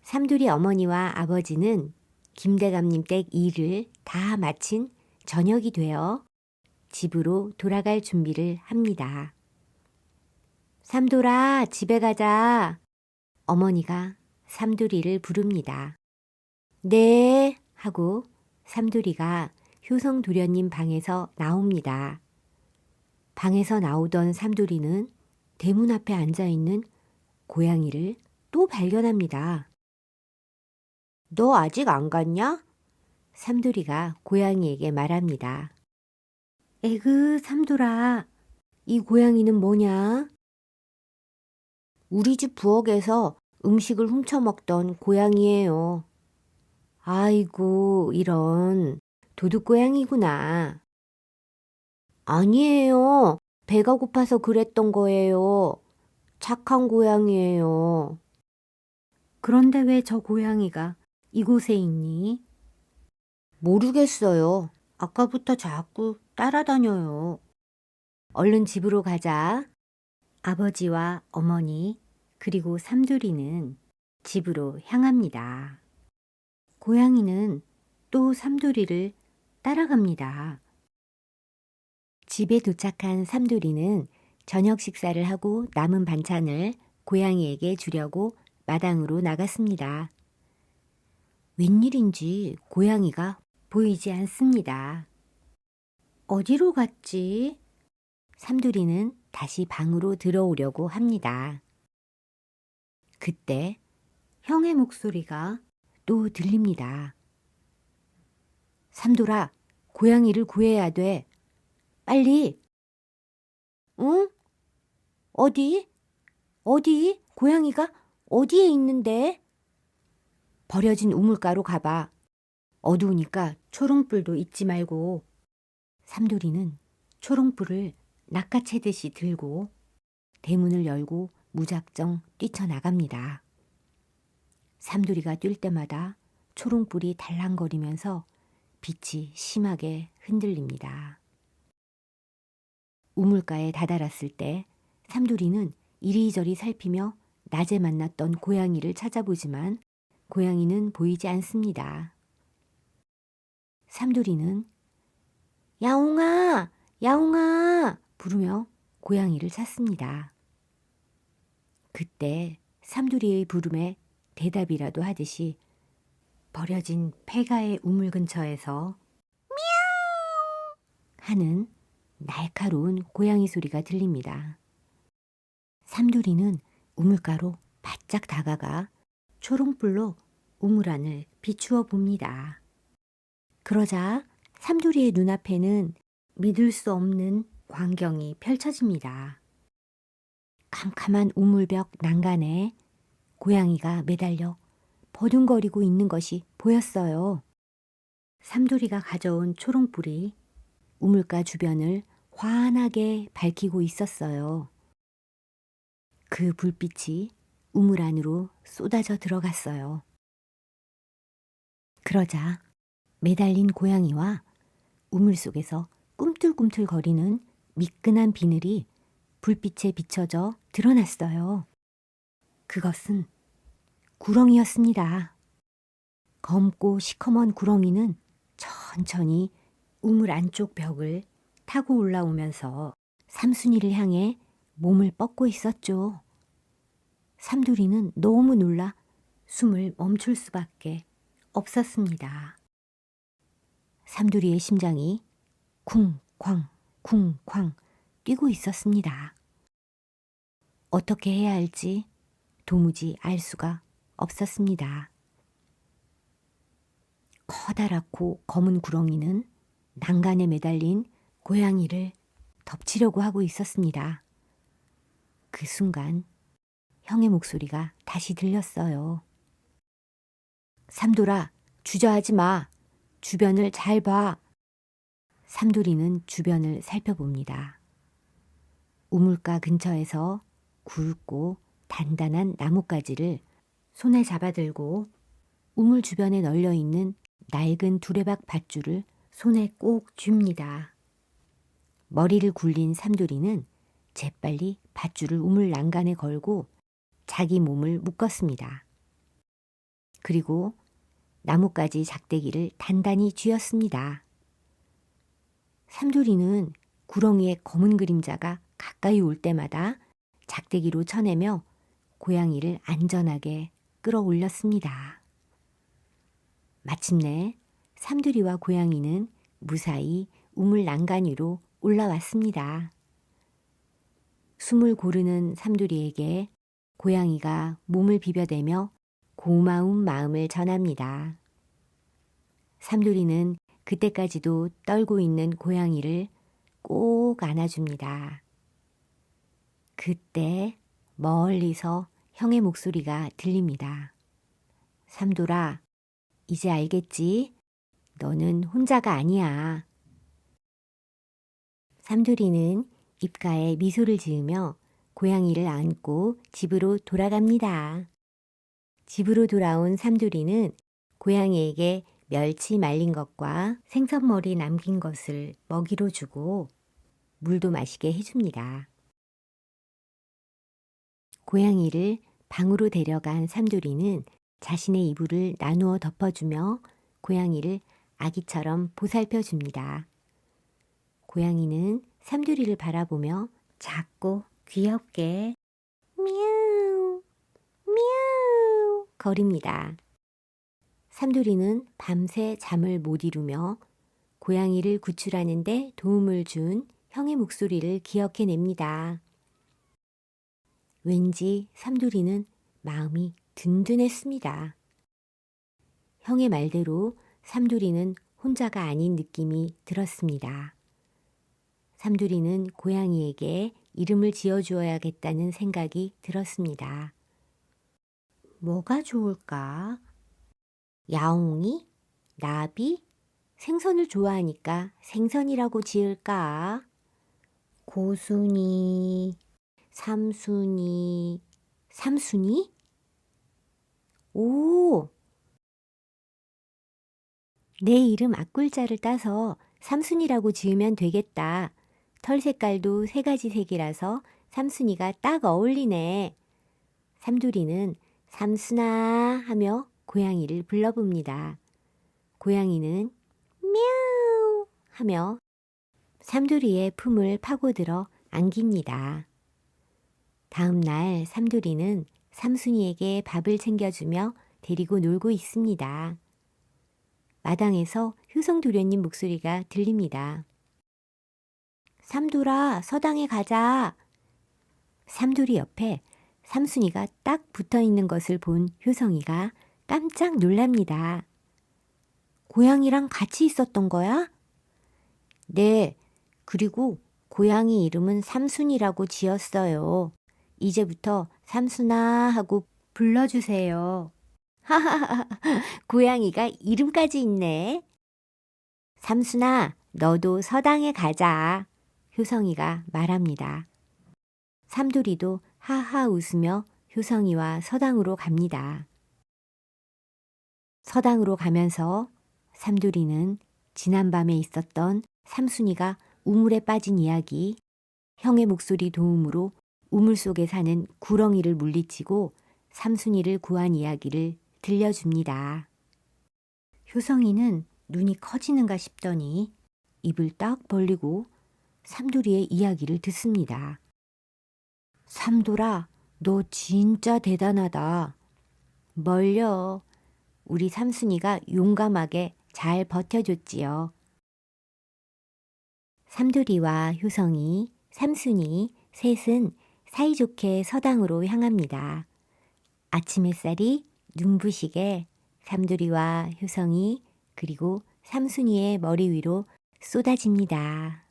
Speaker 1: 삼돌이 어머니와 아버지는 김대감님 댁 일을 다 마친 저녁이 되어 집으로 돌아갈 준비를 합니다. 삼돌아, 집에 가자. 어머니가 삼돌이를 부릅니다. 네, 하고 삼돌이가 효성 도련님 방에서 나옵니다. 방에서 나오던 삼돌이는 대문 앞에 앉아있는 고양이를 또 발견합니다. 너 아직 안 갔냐? 삼돌이가 고양이에게 말합니다. 에그, 삼돌아, 이 고양이는 뭐냐? 우리 집 부엌에서 음식을 훔쳐먹던 고양이예요. 아이고, 이런 도둑고양이구나. 아니에요. 배가 고파서 그랬던 거예요. 착한 고양이에요. 그런데 왜 저 고양이가 이곳에 있니? 모르겠어요. 아까부터 자꾸 따라다녀요. 얼른 집으로 가자. 아버지와 어머니 그리고 삼돌이는 집으로 향합니다. 고양이는 또 삼돌이를 따라갑니다. 집에 도착한 삼돌이는 저녁 식사를 하고 남은 반찬을 고양이에게 주려고 마당으로 나갔습니다. 웬일인지 고양이가 보이지 않습니다. 어디로 갔지? 삼돌이는 다시 방으로 들어오려고 합니다. 그때 형의 목소리가 또 들립니다. 삼돌아, 고양이를 구해야 돼. 빨리. 응? 어디? 어디? 고양이가 어디에 있는데? 버려진 우물가로 가봐. 어두우니까 초롱불도 잊지 말고. 삼돌이는 초롱불을 낚아채듯이 들고 대문을 열고 무작정 뛰쳐나갑니다. 삼돌이가 뛸 때마다 초롱불이 달랑거리면서 빛이 심하게 흔들립니다. 우물가에 다다랐을 때 삼돌이는 이리저리 살피며 낮에 만났던 고양이를 찾아보지만 고양이는 보이지 않습니다. 삼돌이는 야옹아! 야옹아! 부르며 고양이를 찾습니다. 그때 삼돌이의 부름에 대답이라도 하듯이 버려진 폐가의 우물 근처에서 미야옹! 하는 날카로운 고양이 소리가 들립니다. 삼돌이는 우물가로 바짝 다가가 초롱불로 우물 안을 비추어 봅니다. 그러자 삼돌이의 눈앞에는 믿을 수 없는 광경이 펼쳐집니다. 캄캄한 우물벽 난간에 고양이가 매달려 버둥거리고 있는 것이 보였어요. 삼돌이가 가져온 초롱불이 우물가 주변을 환하게 밝히고 있었어요. 그 불빛이 우물 안으로 쏟아져 들어갔어요. 그러자 매달린 고양이와 우물 속에서 꿈틀꿈틀거리는 미끈한 비늘이 불빛에 비춰져 드러났어요. 그것은 구렁이였습니다. 검고 시커먼 구렁이는 천천히 우물 안쪽 벽을 타고 올라오면서 삼순이를 향해 몸을 뻗고 있었죠. 삼돌이는 너무 놀라 숨을 멈출 수밖에 없었습니다. 삼돌이의 심장이 쿵쾅 쿵쾅 뛰고 있었습니다. 어떻게 해야 할지 도무지 알 수가 없었습니다. 커다랗고 검은 구렁이는 난간에 매달린 고양이를 덮치려고 하고 있었습니다. 그 순간 형의 목소리가 다시 들렸어요. 삼돌아, 주저하지 마. 주변을 잘 봐. 삼돌이는 주변을 살펴봅니다. 우물가 근처에서 굵고 단단한 나뭇가지를 손에 잡아들고 우물 주변에 널려있는 낡은 두레박 밧줄을 손에 꼭 쥡니다. 머리를 굴린 삼돌이는 재빨리 밧줄을 우물 난간에 걸고 자기 몸을 묶었습니다. 그리고 나뭇가지 작대기를 단단히 쥐었습니다. 삼돌이는 구렁이의 검은 그림자가 가까이 올 때마다 작대기로 쳐내며 고양이를 안전하게 끌어올렸습니다. 마침내 삼돌이와 고양이는 무사히 우물 난간 위로 올라왔습니다. 숨을 고르는 삼돌이에게 고양이가 몸을 비벼대며 고마운 마음을 전합니다. 삼돌이는 그때까지도 떨고 있는 고양이를 꼭 안아줍니다. 그때 멀리서 형의 목소리가 들립니다. 삼돌아, 이제 알겠지? 너는 혼자가 아니야. 삼돌이는 입가에 미소를 지으며 고양이를 안고 집으로 돌아갑니다. 집으로 돌아온 삼돌이는 고양이에게 멸치 말린 것과 생선머리 남긴 것을 먹이로 주고 물도 마시게 해줍니다. 고양이를 방으로 데려간 삼돌이는 자신의 이불을 나누어 덮어주며 고양이를 아기처럼 보살펴 줍니다. 고양이는 삼돌이를 바라보며 작고 귀엽게 미우 미우 거립니다. 삼돌이는 밤새 잠을 못 이루며 고양이를 구출하는 데 도움을 준 형의 목소리를 기억해냅니다. 왠지 삼돌이는 마음이 든든했습니다. 형의 말대로 삼돌이는 혼자가 아닌 느낌이 들었습니다. 삼돌이는 고양이에게 이름을 지어주어야겠다는 생각이 들었습니다. 뭐가 좋을까? 야옹이? 나비? 생선을 좋아하니까 생선이라고 지을까? 고순이, 삼순이, 삼순이? 오! 내 이름 앞글자를 따서 삼순이라고 지으면 되겠다. 털 색깔도 세 가지 색이라서 삼순이가 딱 어울리네. 삼돌이는 삼순아 하며 고양이를 불러봅니다. 고양이는 мя우 하며 삼돌이의 품을 파고들어 안깁니다. 다음 날 삼돌이는 삼순이에게 밥을 챙겨주며 데리고 놀고 있습니다. 마당에서 효성도련님 목소리가 들립니다. 삼돌아, 서당에 가자. 삼돌이 옆에 삼순이가 딱 붙어 있는 것을 본 효성이가 깜짝 놀랍니다. 고양이랑 같이 있었던 거야? 네, 그리고 고양이 이름은 삼순이라고 지었어요. 이제부터 삼순아 하고 불러주세요. 하하하, 고양이가 이름까지 있네. 삼순아, 너도 서당에 가자. 효성이가 말합니다. 삼돌이도 하하 웃으며 효성이와 서당으로 갑니다. 서당으로 가면서 삼돌이는 지난밤에 있었던 삼순이가 우물에 빠진 이야기, 형의 목소리 도움으로 우물 속에 사는 구렁이를 물리치고 삼순이를 구한 이야기를 들려줍니다. 효성이는 눈이 커지는가 싶더니 입을 딱 벌리고 삼돌이의 이야기를 듣습니다. 삼돌아, 너 진짜 대단하다. 멀려. 우리 삼순이가 용감하게 잘 버텨줬지요. 삼돌이와 효성이, 삼순이 셋은 사이좋게 서당으로 향합니다. 아침 햇살이 눈부시게 삼돌이와 효성이 그리고 삼순이의 머리 위로 쏟아집니다.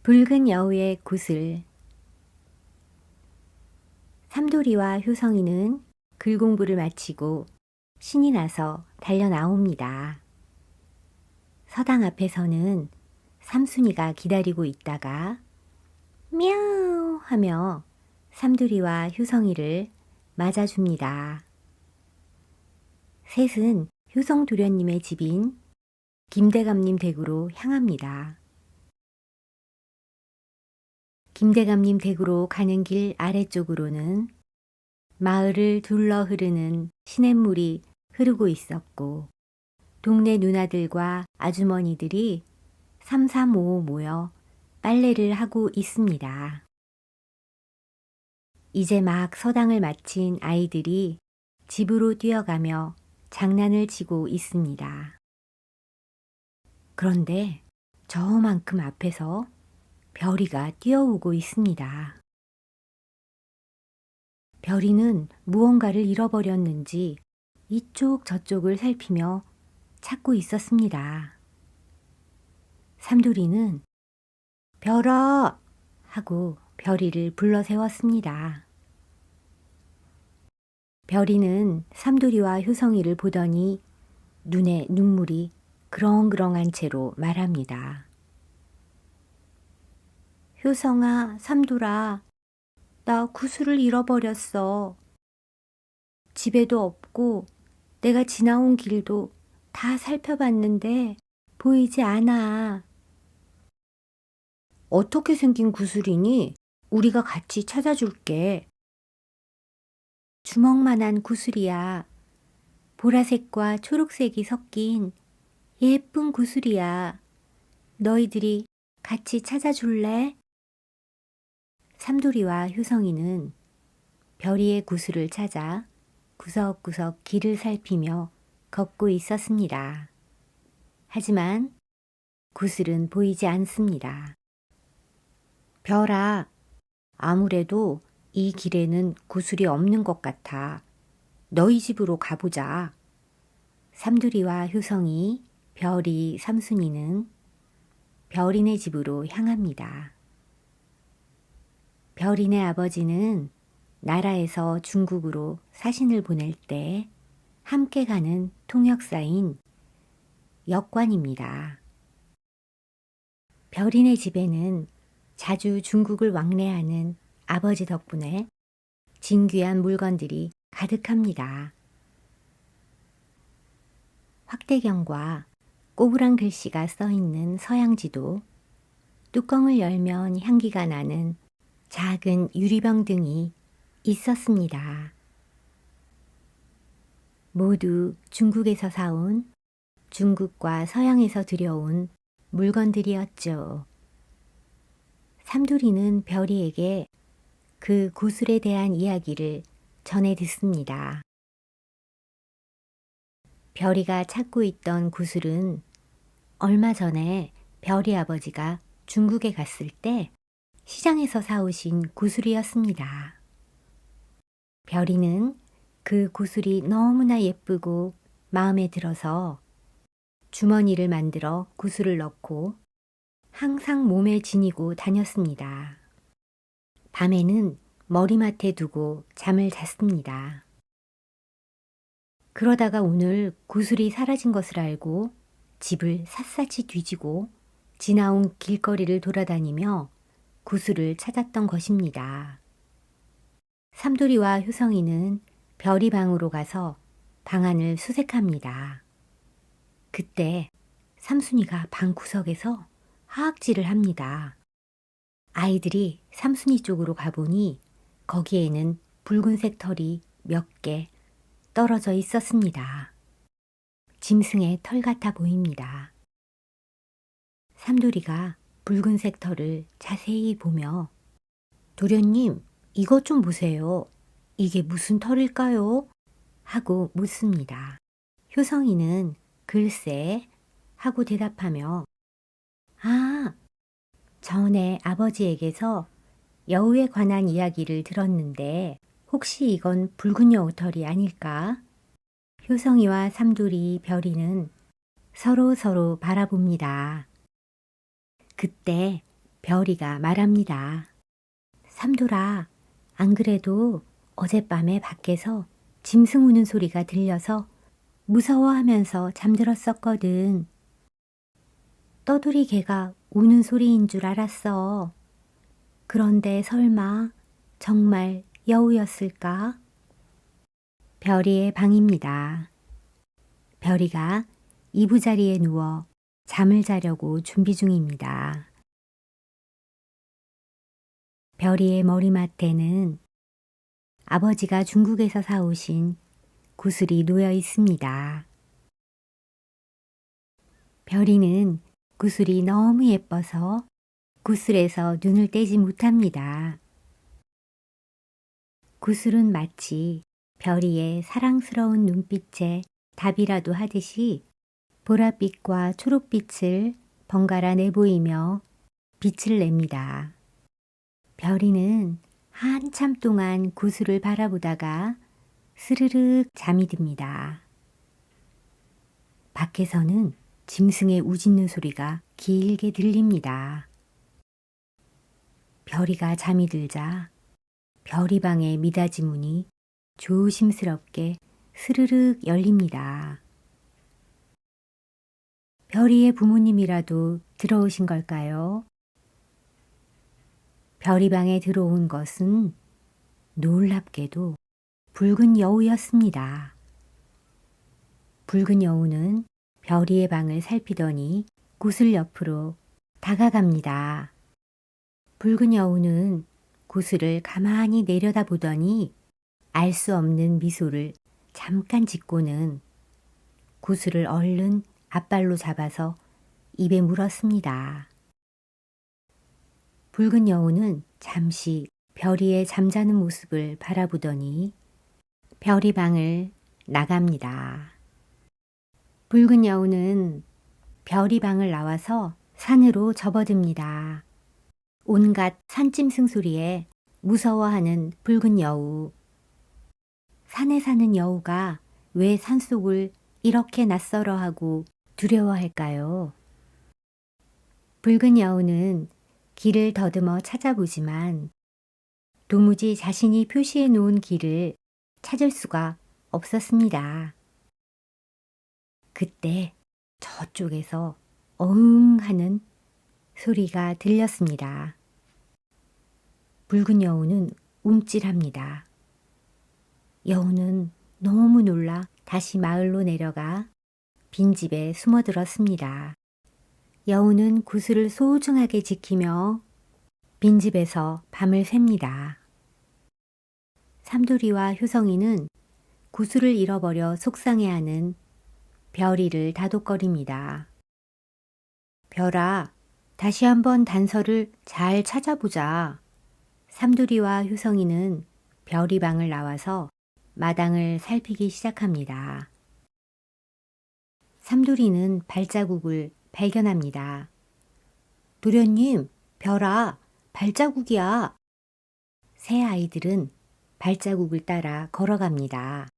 Speaker 1: 붉은 여우의 구슬. 삼돌이와 효성이는 글 공부를 마치고 신이 나서 달려 나옵니다. 서당 앞에서는 삼순이가 기다리고 있다가 미야우 하며 삼돌이와 효성이를 맞아줍니다. 셋은 효성 도련님의 집인 김대감님 댁으로 향합니다. 김대감님 댁으로 가는 길 아래쪽으로는 마을을 둘러 흐르는 시냇물이 흐르고 있었고 동네 누나들과 아주머니들이 삼삼오오 모여 빨래를 하고 있습니다. 이제 막 서당을 마친 아이들이 집으로 뛰어가며 장난을 치고 있습니다. 그런데 저만큼 앞에서 별이가 뛰어오고 있습니다. 별이는 무언가를 잃어버렸는지 이쪽 저쪽을 살피며 찾고 있었습니다. 삼돌이는 별아 하고 별이를 불러 세웠습니다. 별이는 삼돌이와 효성이를 보더니 눈에 눈물이 그렁그렁한 채로 말합니다. 효성아, 삼돌아, 나 구슬을 잃어버렸어. 집에도 없고 내가 지나온 길도 다 살펴봤는데 보이지 않아. 어떻게 생긴 구슬이니? 우리가 같이 찾아줄게. 주먹만한 구슬이야. 보라색과 초록색이 섞인 예쁜 구슬이야. 너희들이 같이 찾아줄래? 삼돌이와 효성이는 별이의 구슬을 찾아 구석구석 길을 살피며 걷고 있었습니다. 하지만 구슬은 보이지 않습니다. 별아, 아무래도 이 길에는 구슬이 없는 것 같아. 너희 집으로 가보자. 삼돌이와 효성이, 별이, 삼순이는 별이네 집으로 향합니다. 별이네 아버지는 나라에서 중국으로 사신을 보낼 때 함께 가는 통역사인 역관입니다. 별이네 집에는 자주 중국을 왕래하는 아버지 덕분에 진귀한 물건들이 가득합니다. 확대경과 꼬부랑 글씨가 써있는 서양지도, 뚜껑을 열면 향기가 나는 작은 유리병 등이 있었습니다. 모두 중국에서 사온, 중국과 서양에서 들여온 물건들이었죠. 삼돌이는 별이에게 그 구슬에 대한 이야기를 전해 듣습니다. 별이가 찾고 있던 구슬은 얼마 전에 별이 아버지가 중국에 갔을 때 시장에서 사오신 구슬이었습니다. 별이는 그 구슬이 너무나 예쁘고 마음에 들어서 주머니를 만들어 구슬을 넣고 항상 몸에 지니고 다녔습니다. 밤에는 머리맡에 두고 잠을 잤습니다. 그러다가 오늘 구슬이 사라진 것을 알고 집을 샅샅이 뒤지고 지나온 길거리를 돌아다니며 구슬을 찾았던 것입니다. 삼돌이와 효성이는 별이 방으로 가서 방안을 수색합니다. 그때 삼순이가 방 구석에서 하악질을 합니다. 아이들이 삼순이 쪽으로 가보니 거기에는 붉은색 털이 몇 개 떨어져 있었습니다. 짐승의 털 같아 보입니다. 삼돌이가 붉은색 털을 자세히 보며 도련님, 이것 좀 보세요. 이게 무슨 털일까요? 하고 묻습니다. 효성이는 글쎄 하고 대답하며 아, 전에 아버지에게서 여우에 관한 이야기를 들었는데 혹시 이건 붉은 여우 털이 아닐까? 효성이와 삼돌이, 별이는 서로 바라봅니다. 그때 별이가 말합니다. 삼돌아, 안 그래도 어젯밤에 밖에서 짐승 우는 소리가 들려서 무서워하면서 잠들었었거든. 떠돌이 개가 우는 소리인 줄 알았어. 그런데 설마 정말 여우였을까? 별이의 방입니다. 별이가 이부자리에 누워 잠을 자려고 준비 중입니다. 별이의 머리맡에는 아버지가 중국에서 사오신 구슬이 놓여 있습니다. 별이는 구슬이 너무 예뻐서 구슬에서 눈을 떼지 못합니다. 구슬은 마치 별이의 사랑스러운 눈빛에 답이라도 하듯이 보랏빛과 초록빛을 번갈아 내보이며 빛을 냅니다. 별이는 한참 동안 구슬을 바라보다가 스르륵 잠이 듭니다. 밖에서는 짐승의 우짖는 소리가 길게 들립니다. 별이가 잠이 들자 별이 방의 미닫이 문이 조심스럽게 스르륵 열립니다. 별이의 부모님이라도 들어오신 걸까요? 별이 방에 들어온 것은 놀랍게도 붉은 여우였습니다. 붉은 여우는 별이의 방을 살피더니 구슬 옆으로 다가갑니다. 붉은 여우는 구슬을 가만히 내려다보더니 알 수 없는 미소를 잠깐 짓고는 구슬을 얼른 앞발로 잡아서 입에 물었습니다. 붉은 여우는 잠시 별이의 잠자는 모습을 바라보더니 별이 방을 나갑니다. 붉은 여우는 별이 방을 나와서 산으로 접어듭니다. 온갖 산짐승 소리에 무서워하는 붉은 여우. 산에 사는 여우가 왜 산속을 이렇게 낯설어하고 두려워할까요? 붉은 여우는 길을 더듬어 찾아보지만 도무지 자신이 표시해 놓은 길을 찾을 수가 없었습니다. 그때 저쪽에서 어흥 하는 소리가 들렸습니다. 붉은 여우는 움찔합니다. 여우는 너무 놀라 다시 마을로 내려가 빈집에 숨어들었습니다. 여우는 구슬을 소중하게 지키며 빈집에서 밤을 샙니다. 삼돌이와 효성이는 구슬을 잃어버려 속상해하는 별이를 다독거립니다. 별아, 다시 한번 단서를 잘 찾아보자. 삼돌이와 효성이는 별이 방을 나와서 마당을 살피기 시작합니다. 삼돌이는 발자국을 발견합니다. 도련님, 별아, 발자국이야. 새 아이들은 발자국을 따라 걸어갑니다.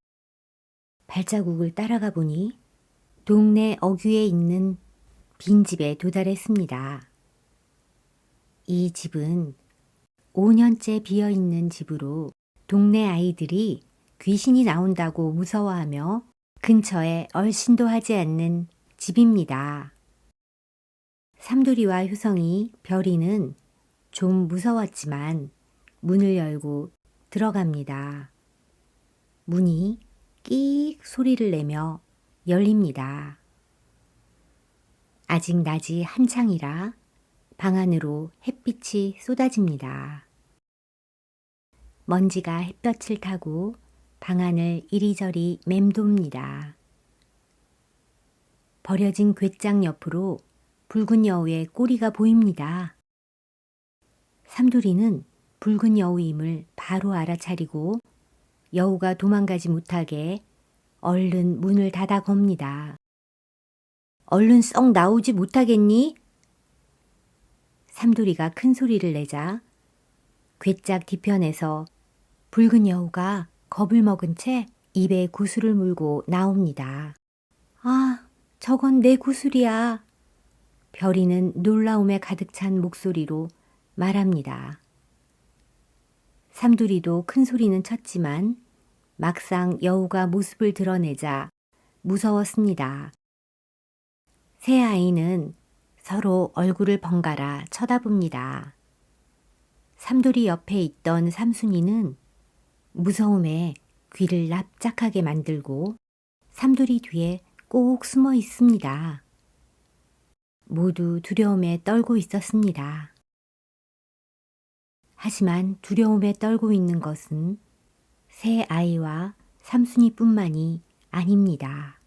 Speaker 1: 발자국을 따라가 보니 동네 어귀에 있는 빈집에 도달했습니다. 이 집은 5년째 비어있는 집으로 동네 아이들이 귀신이 나온다고 무서워하며 근처에 얼씬도 하지 않는 집입니다. 삼돌이와 효성이 별이는 좀 무서웠지만 문을 열고 들어갑니다. 문이 끼익 소리를 내며 열립니다. 아직 낮이 한창이라 방 안으로 햇빛이 쏟아집니다. 먼지가 햇볕을 타고 방 안을 이리저리 맴돕니다. 버려진 궤장 옆으로 붉은 여우의 꼬리가 보입니다. 삼돌이는 붉은 여우임을 바로 알아차리고 여우가 도망가지 못하게 얼른 문을 닫아 겁니다. 얼른 썩 나오지 못하겠니? 삼돌이가 큰 소리를 내자 궤짝 뒤편에서 붉은 여우가 겁을 먹은 채 입에 구슬을 물고 나옵니다. 아, 저건 내 구슬이야. 별이는 놀라움에 가득 찬 목소리로 말합니다. 삼두리도 큰 소리는 쳤지만 막상 여우가 모습을 드러내자 무서웠습니다. 세 아이는 서로 얼굴을 번갈아 쳐다봅니다. 삼두리 옆에 있던 삼순이는 무서움에 귀를 납작하게 만들고 삼두리 뒤에 꼭 숨어 있습니다. 모두 두려움에 떨고 있었습니다. 하지만 두려움에 떨고 있는 것은 세 아이와 삼순이뿐만이 아닙니다.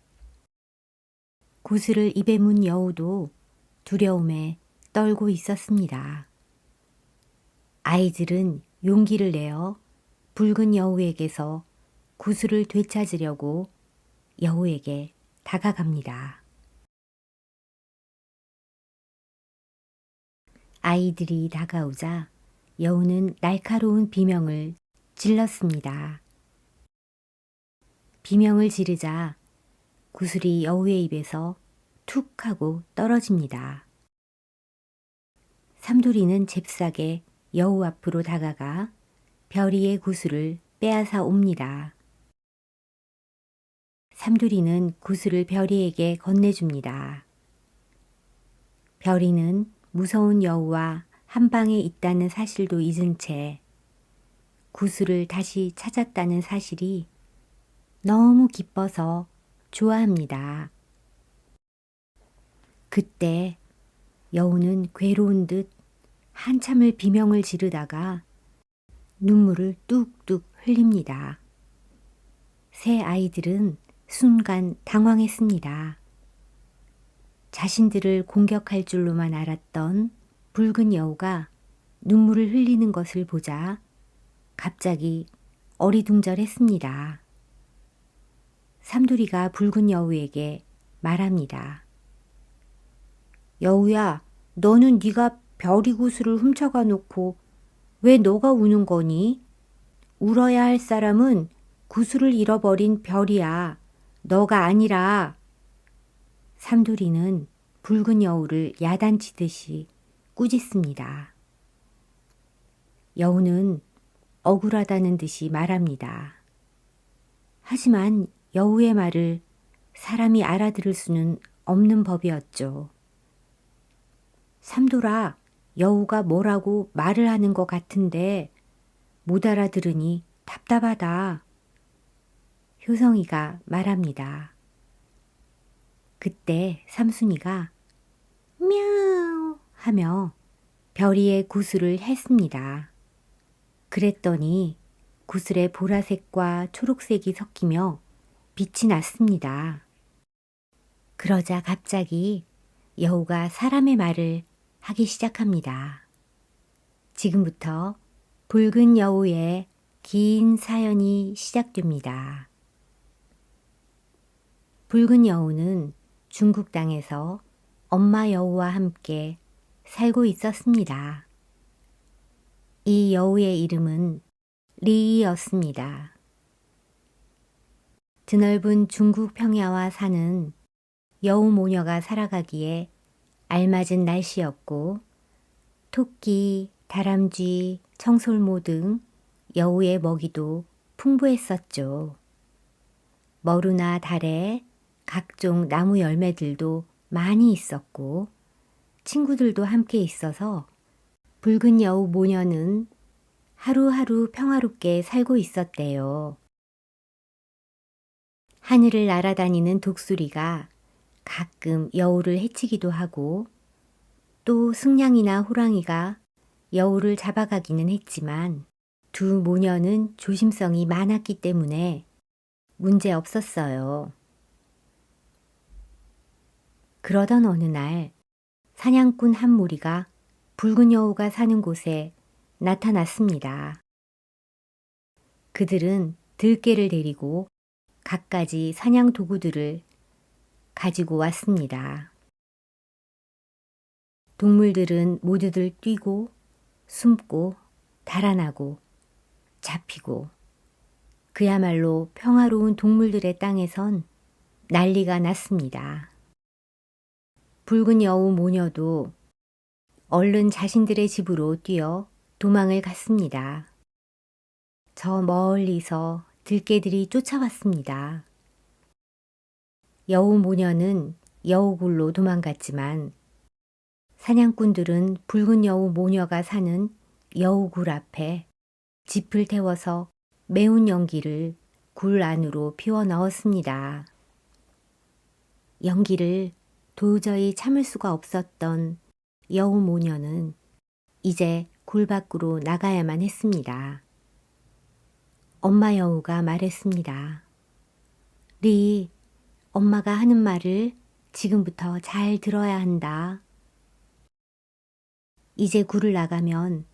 Speaker 1: 구슬을 입에 문 여우도 두려움에 떨고 있었습니다. 아이들은 용기를 내어 붉은 여우에게서 구슬을 되찾으려고 여우에게 다가갑니다. 아이들이 다가오자 여우는 날카로운 비명을 질렀습니다. 비명을 지르자 구슬이 여우의 입에서 툭 하고 떨어집니다. 삼두리는 잽싸게 여우 앞으로 다가가 별이의 구슬을 빼앗아 옵니다. 삼두리는 구슬을 별이에게 건네줍니다. 별이는 무서운 여우와 한 방에 있다는 사실도 잊은 채 구슬을 다시 찾았다는 사실이 너무 기뻐서 좋아합니다. 그때 여우는 괴로운 듯 한참을 비명을 지르다가 눈물을 뚝뚝 흘립니다. 세 아이들은 순간 당황했습니다. 자신들을 공격할 줄로만 알았던 붉은 여우가 눈물을 흘리는 것을 보자 갑자기 어리둥절했습니다. 삼두리가 붉은 여우에게 말합니다. 여우야, 너는 네가 별이 구슬을 훔쳐가 놓고 왜 너가 우는 거니? 울어야 할 사람은 구슬을 잃어버린 별이야. 너가 아니라. 삼두리는 붉은 여우를 야단치듯이 꾸짖습니다. 여우는 억울하다는 듯이 말합니다. 하지만 여우의 말을 사람이 알아들을 수는 없는 법이었죠. 삼돌아, 여우가 뭐라고 말을 하는 것 같은데 못 알아들으니 답답하다. 효성이가 말합니다. 그때 삼순이가 мя우 하며 별이의 구슬을 했습니다. 그랬더니 구슬의 보라색과 초록색이 섞이며 빛이 났습니다. 그러자 갑자기 여우가 사람의 말을 하기 시작합니다. 지금부터 붉은 여우의 긴 사연이 시작됩니다. 붉은 여우는 중국 땅에서 엄마 여우와 함께 살고 있었습니다. 이 여우의 이름은 리이였습니다. 드넓은 중국 평야와 산은 여우 모녀가 살아가기에 알맞은 날씨였고 토끼, 다람쥐, 청솔모 등 여우의 먹이도 풍부했었죠. 머루나 달에 각종 나무 열매들도 많이 있었고 친구들도 함께 있어서 붉은 여우 모녀는 하루하루 평화롭게 살고 있었대요. 하늘을 날아다니는 독수리가 가끔 여우를 해치기도 하고 또 승냥이나 호랑이가 여우를 잡아가기는 했지만 두 모녀는 조심성이 많았기 때문에 문제 없었어요. 그러던 어느 날 사냥꾼 한 무리가 붉은 여우가 사는 곳에 나타났습니다. 그들은 들개를 데리고 갖가지 사냥 도구들을 가지고 왔습니다. 동물들은 모두들 뛰고 숨고 달아나고 잡히고 그야말로 평화로운 동물들의 땅에선 난리가 났습니다. 붉은 여우 모녀도 얼른 자신들의 집으로 뛰어 도망을 갔습니다. 저 멀리서 들개들이 쫓아왔습니다. 여우 모녀는 여우굴로 도망갔지만 사냥꾼들은 붉은 여우 모녀가 사는 여우굴 앞에 짚을 태워서 매운 연기를 굴 안으로 피워 넣었습니다. 연기를 도저히 참을 수가 없었던 여우 모녀는 이제 굴 밖으로 나가야만 했습니다. 엄마 여우가 말했습니다. 리, 엄마가 하는 말을 지금부터 잘 들어야 한다. 이제 굴을 나가면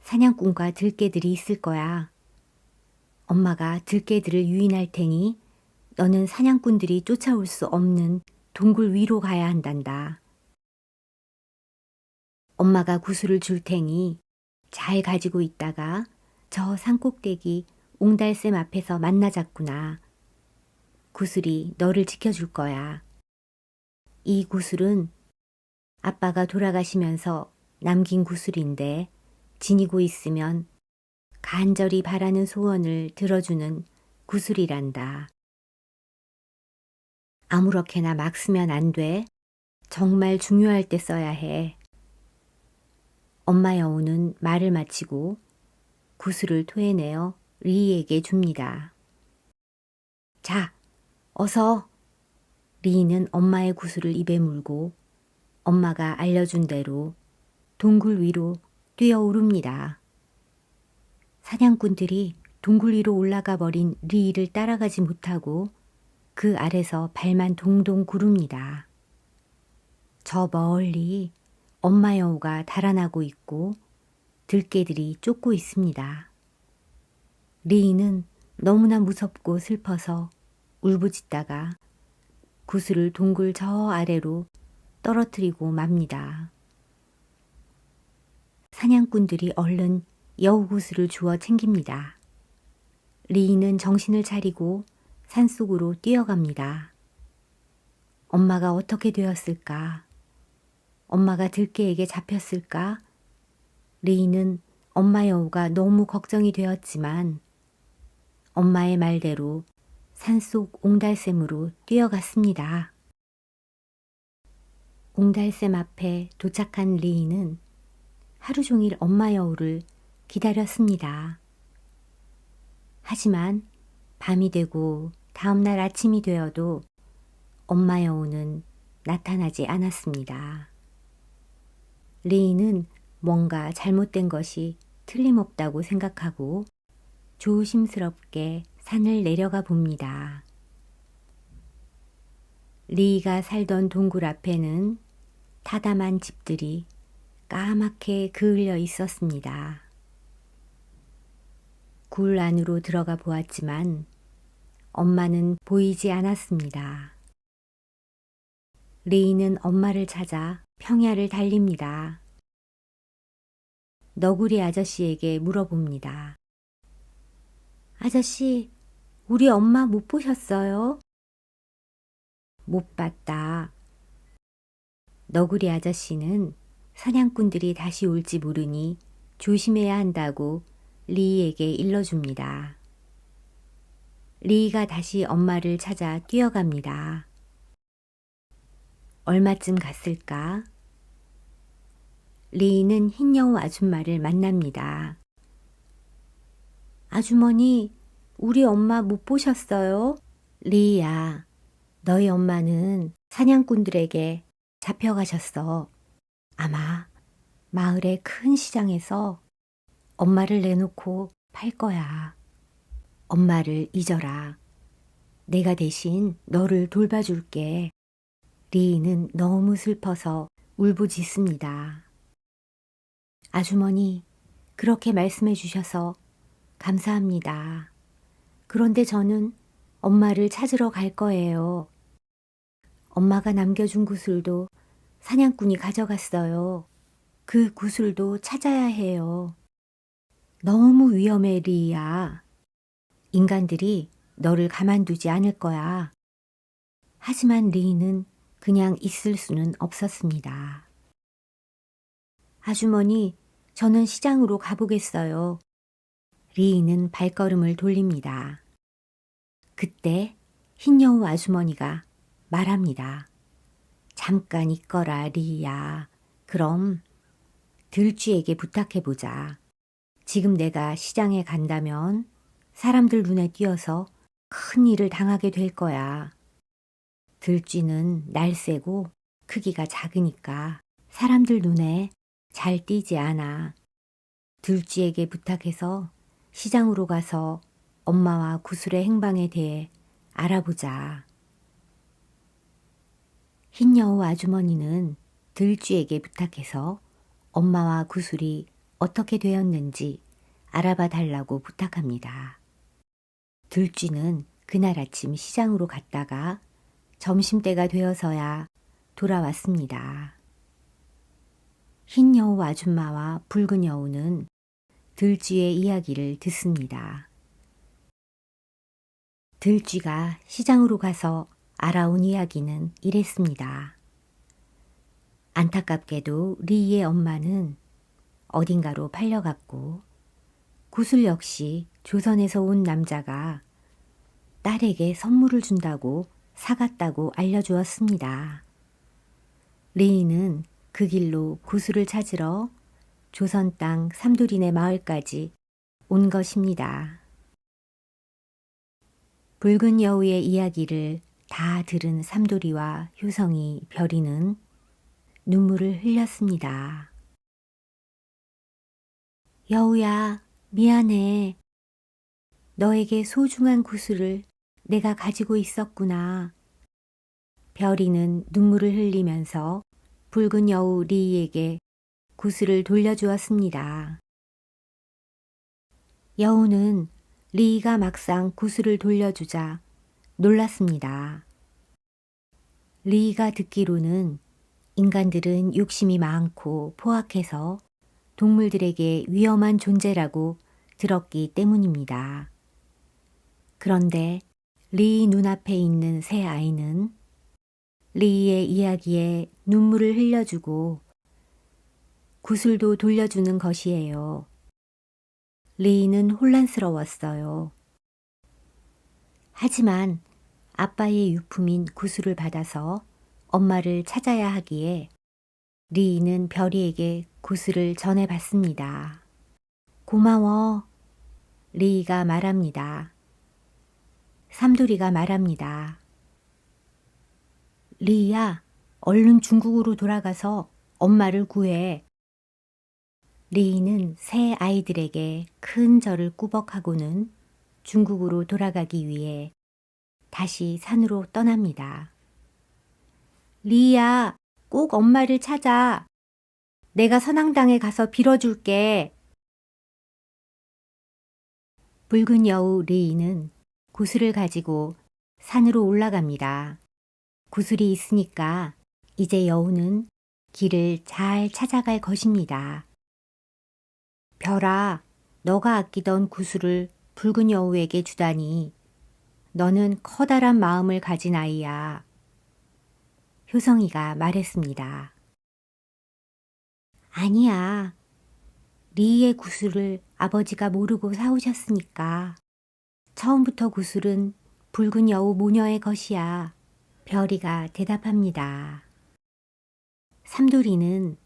Speaker 1: 사냥꾼과 들개들이 있을 거야. 엄마가 들개들을 유인할 테니 너는 사냥꾼들이 쫓아올 수 없는 동굴 위로 가야 한단다. 엄마가 구슬을 줄 테니 잘 가지고 있다가 저 산꼭대기 옹달샘 앞에서 만나자꾸나. 구슬이 너를 지켜줄 거야. 이 구슬은 아빠가 돌아가시면서 남긴 구슬인데 지니고 있으면 간절히 바라는 소원을 들어주는 구슬이란다. 아무렇게나 막 쓰면 안 돼. 정말 중요할 때 써야 해. 엄마 여우는 말을 마치고 구슬을 토해내어 리에게 줍니다. 자, 어서! 리는 엄마의 구슬을 입에 물고 엄마가 알려준 대로 동굴 위로 뛰어오릅니다. 사냥꾼들이 동굴 위로 올라가 버린 리를 따라가지 못하고 그 아래서 발만 동동 구릅니다. 저 멀리 엄마 여우가 달아나고 있고 들개들이 쫓고 있습니다. 리는 너무나 무섭고 슬퍼서 울부짖다가 구슬을 동굴 저 아래로 떨어뜨리고 맙니다. 사냥꾼들이 얼른 여우 구슬을 주워 챙깁니다. 리는 정신을 차리고 산속으로 뛰어갑니다. 엄마가 어떻게 되었을까? 엄마가 들개에게 잡혔을까? 리는 엄마 여우가 너무 걱정이 되었지만 엄마의 말대로 산속 옹달샘으로 뛰어갔습니다. 옹달샘 앞에 도착한 리는 하루 종일 엄마 여우를 기다렸습니다. 하지만 밤이 되고 다음날 아침이 되어도 엄마 여우는 나타나지 않았습니다. 리는 뭔가 잘못된 것이 틀림없다고 생각하고 조심스럽게 산을 내려가 봅니다. 리가 살던 동굴 앞에는 타담한 집들이 까맣게 그을려 있었습니다. 굴 안으로 들어가 보았지만 엄마는 보이지 않았습니다. 리는 엄마를 찾아 평야를 달립니다. 너구리 아저씨에게 물어봅니다. 아저씨, 우리 엄마 못 보셨어요? 못 봤다. 너구리 아저씨는 사냥꾼들이 다시 올지 모르니 조심해야 한다고 리에게 일러줍니다. 리가 다시 엄마를 찾아 뛰어갑니다. 얼마쯤 갔을까? 리는 흰여우 아줌마를 만납니다. 아주머니, 우리 엄마 못 보셨어요? 리야, 너희 엄마는 사냥꾼들에게 잡혀가셨어. 아마 마을의 큰 시장에서 엄마를 내놓고 팔 거야. 엄마를 잊어라. 내가 대신 너를 돌봐줄게. 리는 너무 슬퍼서 울부짖습니다. 아주머니, 그렇게 말씀해 주셔서 감사합니다. 그런데 저는 엄마를 찾으러 갈 거예요. 엄마가 남겨준 구슬도 사냥꾼이 가져갔어요. 그 구슬도 찾아야 해요. 너무 위험해, 리야. 인간들이 너를 가만두지 않을 거야. 하지만 리는 그냥 있을 수는 없었습니다. 아주머니, 저는 시장으로 가보겠어요. 리이는 발걸음을 돌립니다. 그때 흰여우 아주머니가 말합니다. 잠깐 있거라, 리이야. 그럼 들쥐에게 부탁해보자. 지금 내가 시장에 간다면 사람들 눈에 띄어서 큰 일을 당하게 될 거야. 들쥐는 날쌔고 크기가 작으니까 사람들 눈에 잘 띄지 않아. 들쥐에게 부탁해서 시장으로 가서 엄마와 구슬의 행방에 대해 알아보자. 흰여우 아주머니는 들쥐에게 부탁해서 엄마와 구슬이 어떻게 되었는지 알아봐 달라고 부탁합니다. 들쥐는 그날 아침 시장으로 갔다가 점심때가 되어서야 돌아왔습니다. 흰 여우 아줌마와 붉은 여우는 들쥐의 이야기를 듣습니다. 들쥐가 시장으로 가서 알아온 이야기는 이랬습니다. 안타깝게도 리의 엄마는 어딘가로 팔려갔고 구슬 역시 조선에서 온 남자가 딸에게 선물을 준다고 사갔다고 알려주었습니다. 리이는 그 길로 구슬을 찾으러 조선 땅 삼두리네 마을까지 온 것입니다. 붉은 여우의 이야기를 다 들은 삼두리와 효성이 별이는 눈물을 흘렸습니다. 여우야, 미안해. 너에게 소중한 구슬을 내가 가지고 있었구나. 별이는 눈물을 흘리면서 붉은 여우 리이에게 구슬을 돌려주었습니다. 여우는 리이가 막상 구슬을 돌려주자 놀랐습니다. 리이가 듣기로는 인간들은 욕심이 많고 포악해서 동물들에게 위험한 존재라고 들었기 때문입니다. 그런데 리이 눈앞에 있는 새 아이는 리이의 이야기에 눈물을 흘려주고 구슬도 돌려주는 것이에요. 리이는 혼란스러웠어요. 하지만 아빠의 유품인 구슬을 받아서 엄마를 찾아야 하기에 리이는 별이에게 구슬을 전해받습니다. 고마워. 리이가 말합니다. 삼두리가 말합니다. 리이야, 얼른 중국으로 돌아가서 엄마를 구해. 리이는 새 아이들에게 큰 절을 꾸벅하고는 중국으로 돌아가기 위해 다시 산으로 떠납니다. 리이야, 꼭 엄마를 찾아. 내가 선앙당에 가서 빌어줄게. 붉은 여우 리이는 구슬을 가지고 산으로 올라갑니다. 구슬이 있으니까 이제 여우는 길을 잘 찾아갈 것입니다. 별아, 너가 아끼던 구슬을 붉은 여우에게 주다니 너는 커다란 마음을 가진 아이야. 효성이가 말했습니다. 아니야. 리이의 구슬을 아버지가 모르고 사오셨으니까 처음부터 구슬은 붉은 여우 모녀의 것이야. 별이가 대답합니다. 삼돌이는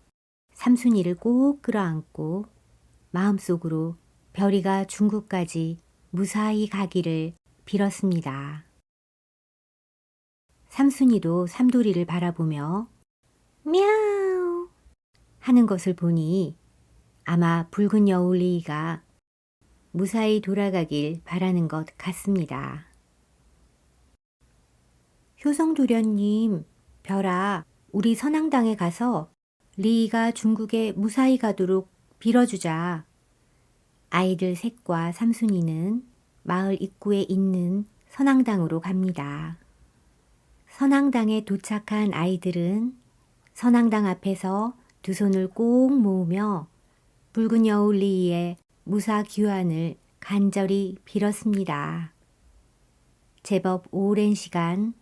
Speaker 1: 삼순이를 꼭 끌어안고 마음속으로 별이가 중국까지 무사히 가기를 빌었습니다. 삼순이도 삼돌이를 바라보며 미야우 하는 것을 보니 아마 붉은 여우 리이가 무사히 돌아가길 바라는 것 같습니다. 효성도련님, 별아, 우리 선앙당에 가서 리이가 중국에 무사히 가도록 빌어주자. 아이들 셋과 삼순이는 마을 입구에 있는 선앙당으로 갑니다. 선앙당에 도착한 아이들은 선앙당 앞에서 두 손을 꼭 모으며 붉은 여우 리이의 무사 귀환을 간절히 빌었습니다. 제법 오랜 시간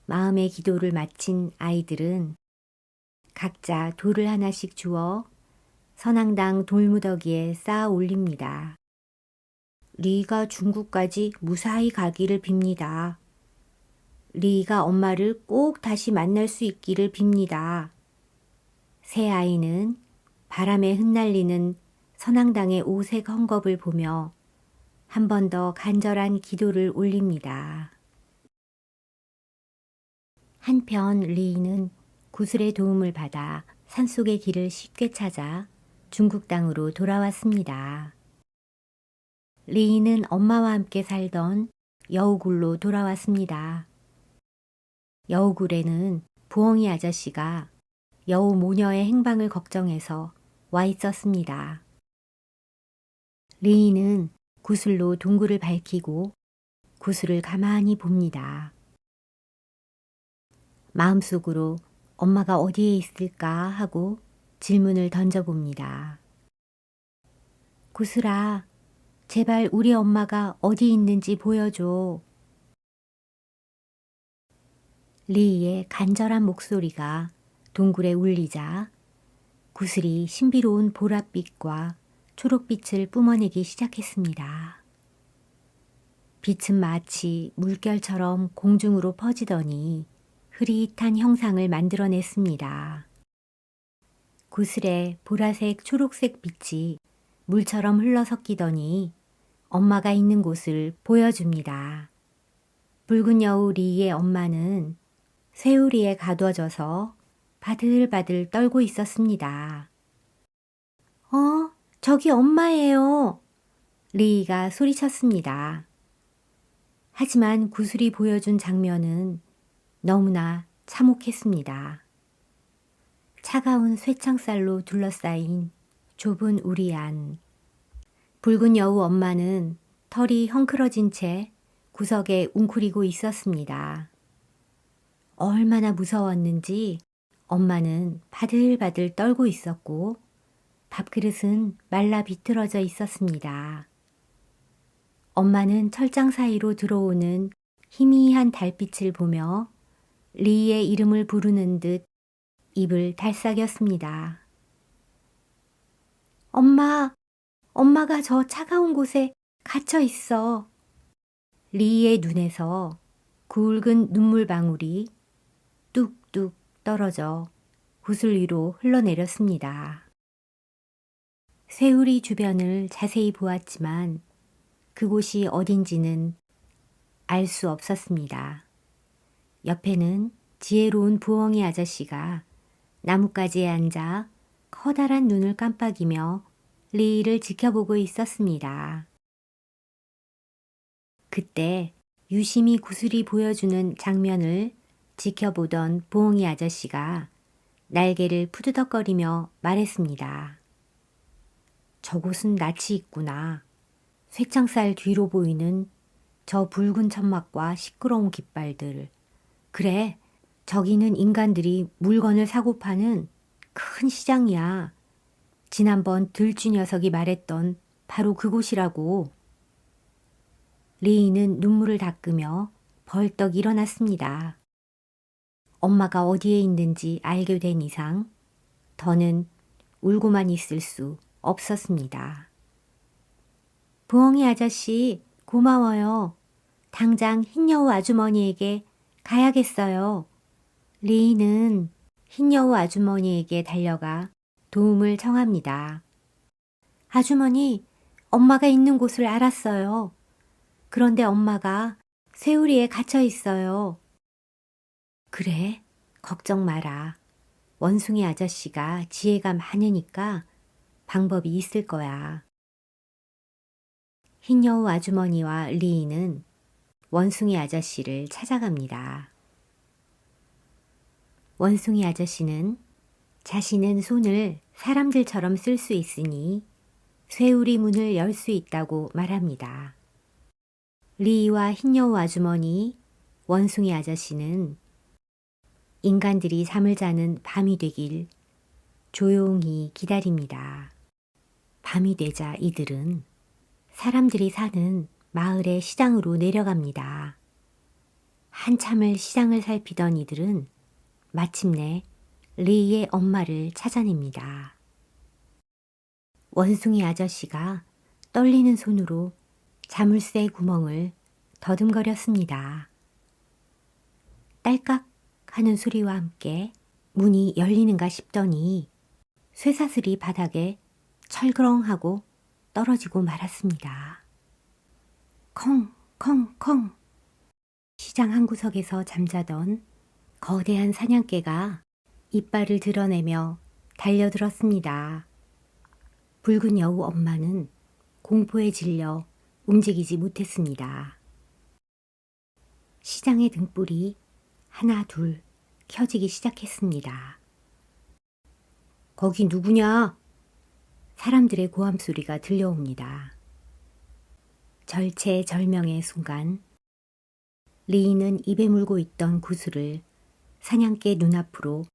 Speaker 1: 마음의 기도를 마친 아이들은 각자 돌을 하나씩 주워 선앙당 돌무더기에 쌓아 올립니다. 리가 중국까지 무사히 가기를 빕니다. 리가 엄마를 꼭 다시 만날 수 있기를 빕니다. 새 아이는 바람에 흩날리는 선앙당의 오색 헝겊을 보며 한 번 더 간절한 기도를 올립니다. 한편 리는 구슬의 도움을 받아 산속의 길을 쉽게 찾아 중국 땅으로 돌아왔습니다. 리는 엄마와 함께 살던 여우굴로 돌아왔습니다. 여우굴에는 부엉이 아저씨가 여우 모녀의 행방을 걱정해서 와 있었습니다. 리는 구슬로 동굴을 밝히고 구슬을 가만히 봅니다. 마음속으로 엄마가 어디에 있을까 하고 질문을 던져봅니다. 구슬아, 제발 우리 엄마가 어디 있는지 보여줘. 리의 간절한 목소리가 동굴에 울리자 구슬이 신비로운 보랏빛과 초록빛을 뿜어내기 시작했습니다. 빛은 마치 물결처럼 공중으로 퍼지더니 흐릿한 형상을 만들어냈습니다. 구슬의 보라색, 초록색 빛이 물처럼 흘러섞이더니 엄마가 있는 곳을 보여줍니다. 붉은 여우 리의 엄마는 쇠우리에 가두어져서 바들바들 떨고 있었습니다. 저기 엄마예요. 리가 소리쳤습니다. 하지만 구슬이 보여준 장면은 너무나 참혹했습니다. 차가운 쇠창살로 둘러싸인 좁은 우리 안. 붉은 여우 엄마는 털이 헝클어진 채 구석에 웅크리고 있었습니다. 얼마나 무서웠는지 엄마는 바들바들 떨고 있었고 밥그릇은 말라 비틀어져 있었습니다. 엄마는 철장 사이로 들어오는 희미한 달빛을 보며 리의 이름을 부르는 듯 입을 달싹였습니다. 엄마가 저 차가운 곳에 갇혀 있어. 리의 눈에서 굵은 눈물방울이 뚝뚝 떨어져 구슬 위로 흘러내렸습니다. 쇠우리 주변을 자세히 보았지만 그곳이 어딘지는 알 수 없었습니다. 옆에는 지혜로운 부엉이 아저씨가 나뭇가지에 앉아 커다란 눈을 깜빡이며 리를 지켜보고 있었습니다. 그때 유심히 구슬이 보여주는 장면을 지켜보던 부엉이 아저씨가 날개를 푸드덕거리며 말했습니다. 저곳은 낯이 있구나. 쇠창살 뒤로 보이는 저 붉은 천막과 시끄러운 깃발들. 그래, 저기는 인간들이 물건을 사고 파는 큰 시장이야. 지난번 들쥐 녀석이 말했던 바로 그곳이라고. 리는 눈물을 닦으며 벌떡 일어났습니다. 엄마가 어디에 있는지 알게 된 이상 더는 울고만 있을 수 없었습니다. 부엉이 아저씨, 고마워요. 당장 흰여우 아주머니에게 가야겠어요. 리는 흰여우 아주머니에게 달려가 도움을 청합니다. 아주머니, 엄마가 있는 곳을 알았어요. 그런데 엄마가 쇠우리에 갇혀 있어요. 그래, 걱정 마라. 원숭이 아저씨가 지혜가 많으니까 방법이 있을 거야. 흰여우 아주머니와 리는 원숭이 아저씨를 찾아갑니다. 원숭이 아저씨는 자신은 손을 사람들처럼 쓸 수 있으니 쇠우리 문을 열 수 있다고 말합니다. 리와 흰여우 아주머니, 원숭이 아저씨는 인간들이 잠을 자는 밤이 되길 조용히 기다립니다. 밤이 되자 이들은 사람들이 사는 마을의 시장으로 내려갑니다. 한참을 시장을 살피던 이들은 마침내 리의 엄마를 찾아냅니다. 원숭이 아저씨가 떨리는 손으로 자물쇠 구멍을 더듬거렸습니다. 딸깍 하는 소리와 함께 문이 열리는가 싶더니 쇠사슬이 바닥에 철그렁하고 떨어지고 말았습니다. 컹, 컹, 컹. 시장 한 구석에서 잠자던 거대한 사냥개가 이빨을 드러내며 달려들었습니다. 붉은 여우 엄마는 공포에 질려 움직이지 못했습니다. 시장의 등불이 하나 둘 켜지기 시작했습니다. 거기 누구냐? 사람들의 고함 소리가 들려옵니다. 절체절명의 순간 리이는 입에 물고 있던 구슬을 사냥개 눈앞으로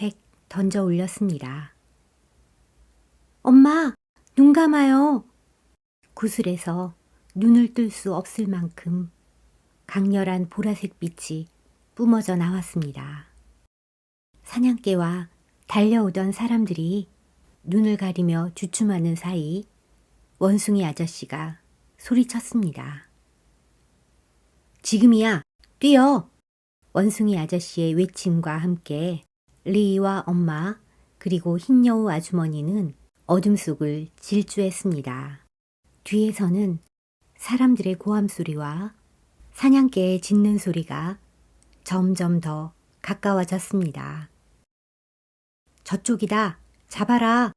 Speaker 1: 획 던져 올렸습니다. 엄마, 눈 감아요. 구슬에서 눈을 뜰 수 없을 만큼 강렬한 보라색 빛이 뿜어져 나왔습니다. 사냥개와 달려오던 사람들이 눈을 가리며 주춤하는 사이 원숭이 아저씨가 소리쳤습니다. 지금이야, 뛰어! 원숭이 아저씨의 외침과 함께 리와 엄마 그리고 흰여우 아주머니는 어둠 속을 질주했습니다. 뒤에서는 사람들의 고함 소리와 사냥개의 짖는 소리가 점점 더 가까워졌습니다. 저쪽이다! 잡아라!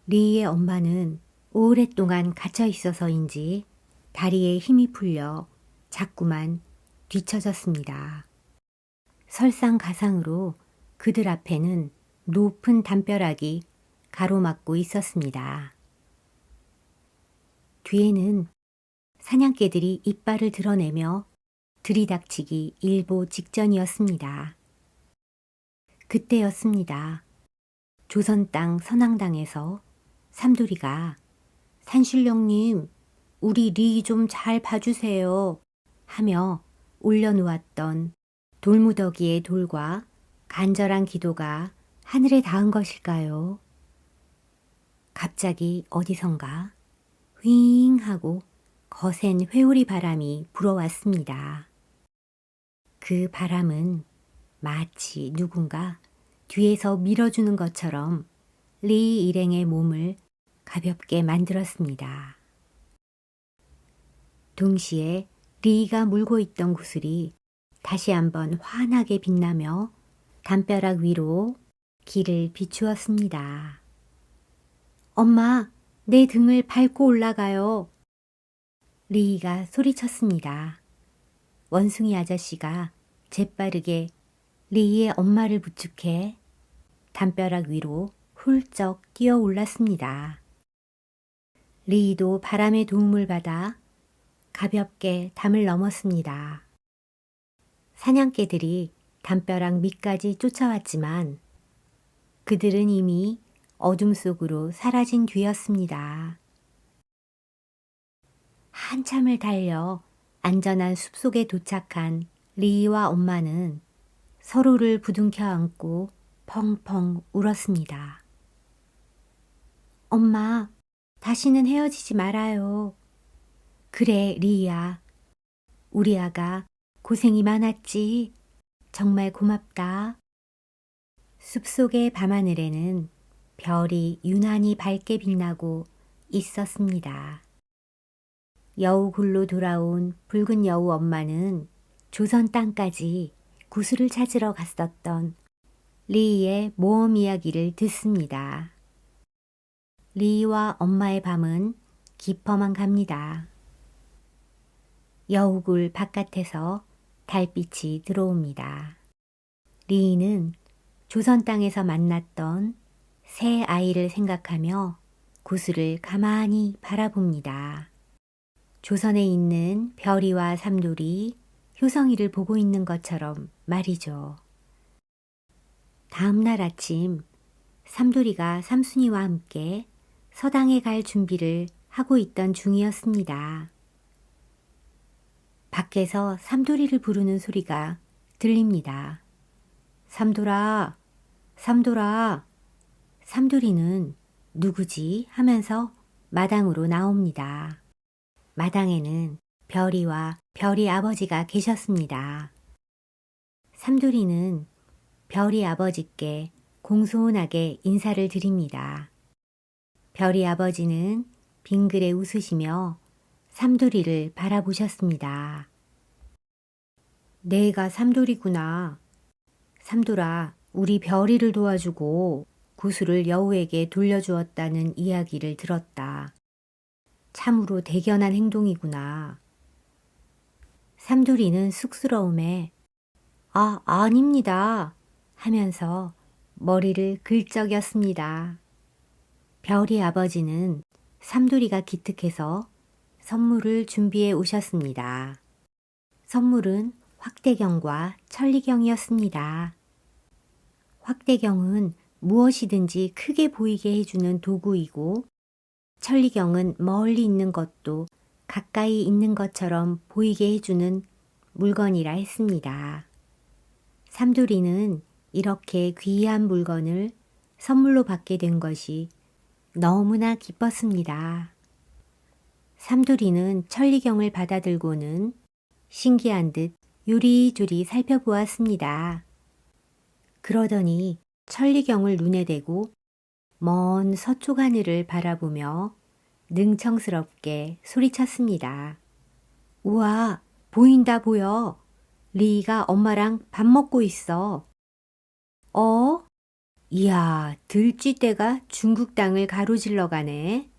Speaker 1: 리의 엄마는 오랫동안 갇혀 있어서인지 다리에 힘이 풀려 자꾸만 뒤처졌습니다. 설상가상으로 그들 앞에는 높은 담벼락이 가로막고 있었습니다. 뒤에는 사냥개들이 이빨을 드러내며 들이닥치기 일보 직전이었습니다. 그때였습니다. 조선 땅 선앙당에서 삼돌이가 산신령님, 우리 리 좀 잘 봐주세요 하며 올려놓았던 돌무더기의 돌과 간절한 기도가 하늘에 닿은 것일까요? 갑자기 어디선가 휘잉 하고 거센 회오리 바람이 불어왔습니다. 그 바람은 마치 누군가 뒤에서 밀어주는 것처럼 리 일행의 몸을 가볍게 만들었습니다. 동시에 리가 물고 있던 구슬이 다시 한번 환하게 빛나며 담벼락 위로 길을 비추었습니다. 엄마, 내 등을 밟고 올라가요. 리가 소리쳤습니다. 원숭이 아저씨가 재빠르게 리의 엄마를 부축해 담벼락 위로 훌쩍 뛰어 올랐습니다. 리도 바람의 도움을 받아 가볍게 담을 넘었습니다. 사냥개들이 담벼락 밑까지 쫓아왔지만 그들은 이미 어둠 속으로 사라진 뒤였습니다. 한참을 달려 안전한 숲속에 도착한 리와 엄마는 서로를 부둥켜 안고 펑펑 울었습니다. 엄마, 다시는 헤어지지 말아요. 그래, 리야. 우리 아가 고생이 많았지. 정말 고맙다. 숲속의 밤하늘에는 별이 유난히 밝게 빛나고 있었습니다. 여우굴로 돌아온 붉은 여우 엄마는 조선 땅까지 구슬을 찾으러 갔었던 리의 모험 이야기를 듣습니다. 리와 엄마의 밤은 깊어만 갑니다. 여우굴 바깥에서 달빛이 들어옵니다. 리는 조선 땅에서 만났던 새 아이를 생각하며 구슬을 가만히 바라봅니다. 조선에 있는 별이와 삼돌이 효성이를 보고 있는 것처럼 말이죠. 다음 날 아침 삼돌이가 삼순이와 함께 서당에 갈 준비를 하고 있던 중이었습니다. 밖에서 삼돌이를 부르는 소리가 들립니다. 삼돌아, 삼돌아. 삼돌이는 누구지 하면서 마당으로 나옵니다. 마당에는 별이와 별이 아버지가 계셨습니다. 삼돌이는 별이 아버지께 공손하게 인사를 드립니다. 별이 아버지는 빙그레 웃으시며 삼돌이를 바라보셨습니다. 내가 삼돌이구나. 삼돌아, 우리 별이를 도와주고 구슬을 여우에게 돌려주었다는 이야기를 들었다. 참으로 대견한 행동이구나. 삼돌이는 쑥스러움에 아닙니다 하면서 머리를 긁적였습니다. 별이 아버지는 삼돌이가 기특해서 선물을 준비해 오셨습니다. 선물은 확대경과 천리경이었습니다. 확대경은 무엇이든지 크게 보이게 해주는 도구이고 천리경은 멀리 있는 것도 가까이 있는 것처럼 보이게 해주는 물건이라 했습니다. 삼돌이는 이렇게 귀한 물건을 선물로 받게 된 것이 너무나 기뻤습니다. 삼돌이는 천리경을 받아들고는 신기한 듯 요리조리 살펴보았습니다. 그러더니 천리경을 눈에 대고 먼 서쪽 하늘을 바라보며 능청스럽게 소리쳤습니다. 우와, 보인다 보여. 리이가 엄마랑 밥 먹고 있어. 이야, 들쥐떼가 중국 땅을 가로질러 가네.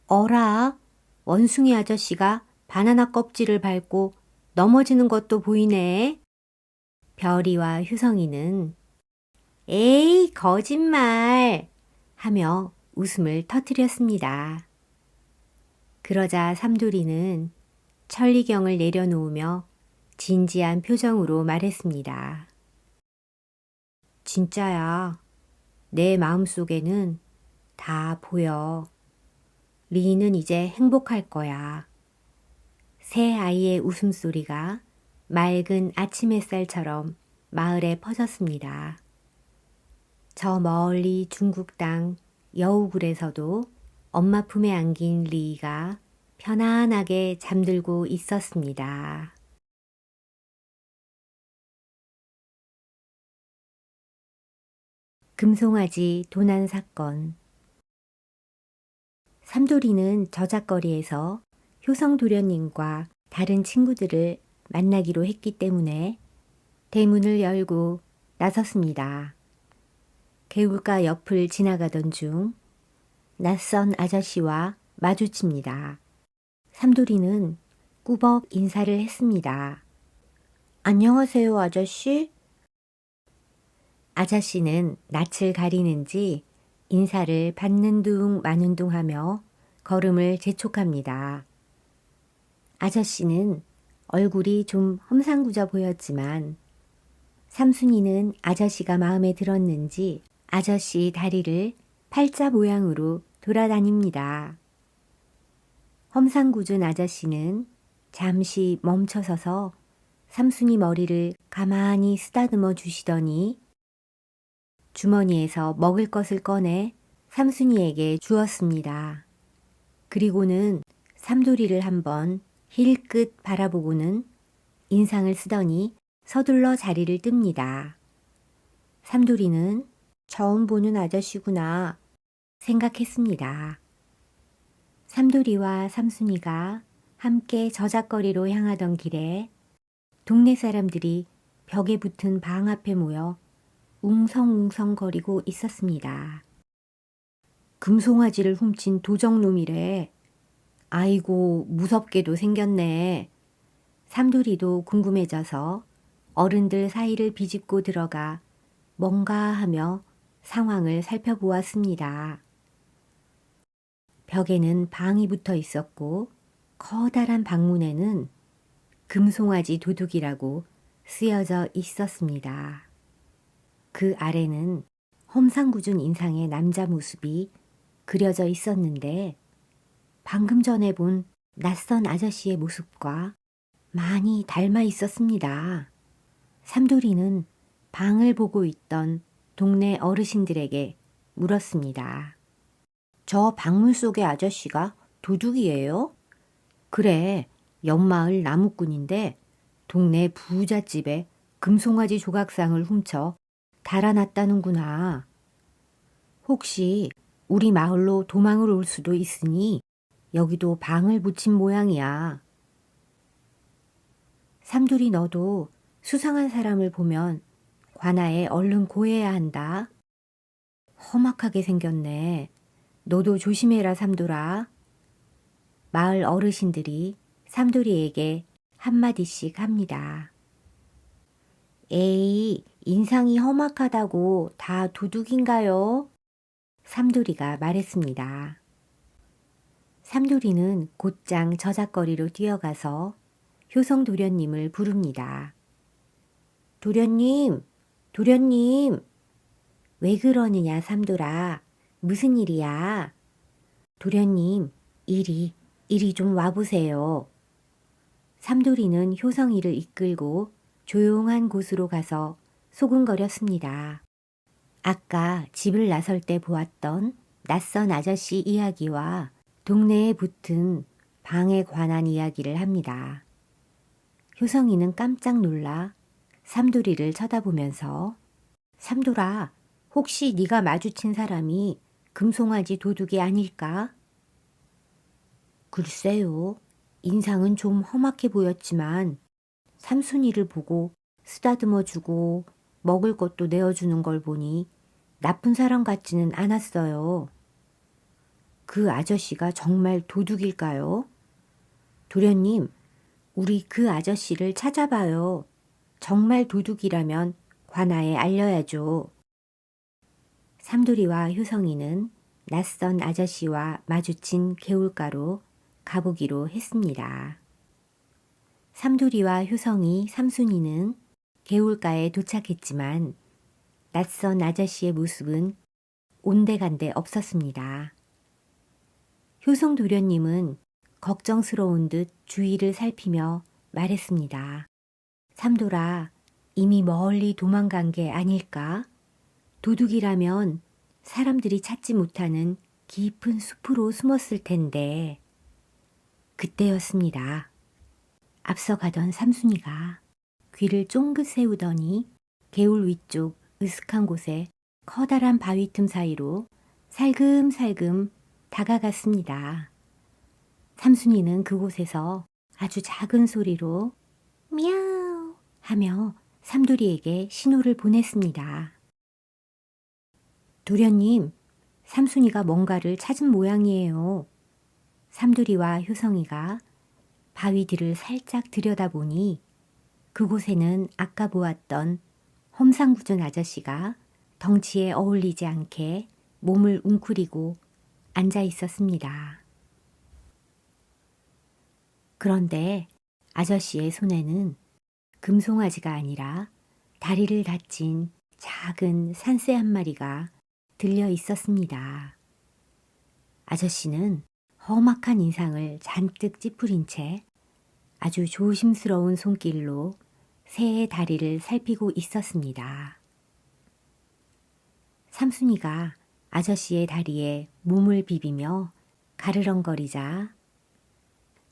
Speaker 1: 어라, 원숭이 아저씨가 바나나 껍질을 밟고 넘어지는 것도 보이네. 별이와 효성이는 에이, 거짓말 하며 웃음을 터뜨렸습니다. 그러자 삼돌이는 천리경을 내려놓으며 진지한 표정으로 말했습니다. 진짜야. 내 마음속에는 다 보여. 리는 이제 행복할 거야. 새 아이의 웃음소리가 맑은 아침 햇살처럼 마을에 퍼졌습니다. 저 멀리 중국 땅 여우굴에서도 엄마 품에 안긴 리가 편안하게 잠들고 있었습니다. 금송아지 도난 사건. 삼돌이는 저작거리에서 효성 도련님과 다른 친구들을 만나기로 했기 때문에 대문을 열고 나섰습니다. 개울가 옆을 지나가던 중 낯선 아저씨와 마주칩니다. 삼돌이는 꾸벅 인사를 했습니다. 안녕하세요, 아저씨. 아저씨는 낯을 가리는지 인사를 받는 둥 마는 둥 하며 걸음을 재촉합니다. 아저씨는 얼굴이 좀 험상궂어 보였지만 삼순이는 아저씨가 마음에 들었는지 아저씨 다리를 팔자 모양으로 돌아다닙니다. 험상궂은 아저씨는 잠시 멈춰서서 삼순이 머리를 가만히 쓰다듬어 주시더니 주머니에서 먹을 것을 꺼내 삼순이에게 주었습니다. 그리고는 삼돌이를 한번 힐끗 바라보고는 인상을 쓰더니 서둘러 자리를 뜹니다. 삼돌이는 처음 보는 아저씨구나 생각했습니다. 삼돌이와 삼순이가 함께 저작거리로 향하던 길에 동네 사람들이 벽에 붙은 방 앞에 모여 웅성웅성거리고 있었습니다. 금송아지를 훔친 도적놈이래. 아이고, 무섭게도 생겼네. 삼돌이도 궁금해져서 어른들 사이를 비집고 들어가 뭔가 하며 상황을 살펴보았습니다. 벽에는 방이 붙어 있었고 커다란 방문에는 금송아지 도둑이라고 쓰여져 있었습니다. 그 아래는 험상궂은 인상의 남자 모습이 그려져 있었는데 방금 전에 본 낯선 아저씨의 모습과 많이 닮아 있었습니다. 삼돌이는 방을 보고 있던 동네 어르신들에게 물었습니다. 저 방문 속의 아저씨가 도둑이에요? 그래, 옆마을 나무꾼인데 동네 부잣집에 금송아지 조각상을 훔쳐 달아났다는구나. 혹시 우리 마을로 도망을 올 수도 있으니 여기도 방을 붙인 모양이야. 삼돌이 너도 수상한 사람을 보면 관아에 얼른 고해야 한다. 험악하게 생겼네. 너도 조심해라, 삼돌아. 마을 어르신들이 삼돌이에게 한마디씩 합니다. 에이, 인상이 험악하다고 다 도둑인가요? 삼돌이가 말했습니다. 삼돌이는 곧장 저작거리로 뛰어가서 효성 도련님을 부릅니다. 도련님, 도련님. 왜 그러느냐, 삼돌아. 무슨 일이야? 도련님, 이리 좀 와보세요. 삼돌이는 효성이를 이끌고 조용한 곳으로 가서 소근거렸습니다. 아까 집을 나설 때 보았던 낯선 아저씨 이야기와 동네에 붙은 방에 관한 이야기를 합니다. 효성이는 깜짝 놀라 삼돌이를 쳐다보면서 삼돌아, 혹시 네가 마주친 사람이 금송아지 도둑이 아닐까? 글쎄요. 인상은 좀 험악해 보였지만 삼순이를 보고 쓰다듬어주고 먹을 것도 내어주는 걸 보니 나쁜 사람 같지는 않았어요. 그 아저씨가 정말 도둑일까요? 도련님, 우리 그 아저씨를 찾아봐요. 정말 도둑이라면 관아에 알려야죠. 삼돌이와 효성이는 낯선 아저씨와 마주친 개울가로 가보기로 했습니다. 삼돌이와 효성이, 삼순이는 개울가에 도착했지만 낯선 아저씨의 모습은 온데간데 없었습니다. 효성 도련님은 걱정스러운 듯 주위를 살피며 말했습니다. 삼돌아, 이미 멀리 도망간 게 아닐까? 도둑이라면 사람들이 찾지 못하는 깊은 숲으로 숨었을 텐데. 그때였습니다. 앞서 가던 삼순이가 귀를 쫑긋 세우더니 개울 위쪽 으슥한 곳에 커다란 바위 틈 사이로 살금살금 다가갔습니다. 삼순이는 그곳에서 아주 작은 소리로 미야우 하며 삼돌이에게 신호를 보냈습니다. 도련님, 삼순이가 뭔가를 찾은 모양이에요. 삼돌이와 효성이가 바위 뒤를 살짝 들여다보니 그곳에는 아까 보았던 험상궂은 아저씨가 덩치에 어울리지 않게 몸을 웅크리고 앉아 있었습니다. 그런데 아저씨의 손에는 금송아지가 아니라 다리를 다친 작은 산새 한 마리가 들려 있었습니다. 아저씨는 험악한 인상을 잔뜩 찌푸린 채 아주 조심스러운 손길로 새의 다리를 살피고 있었습니다. 삼순이가 아저씨의 다리에 몸을 비비며 가르렁거리자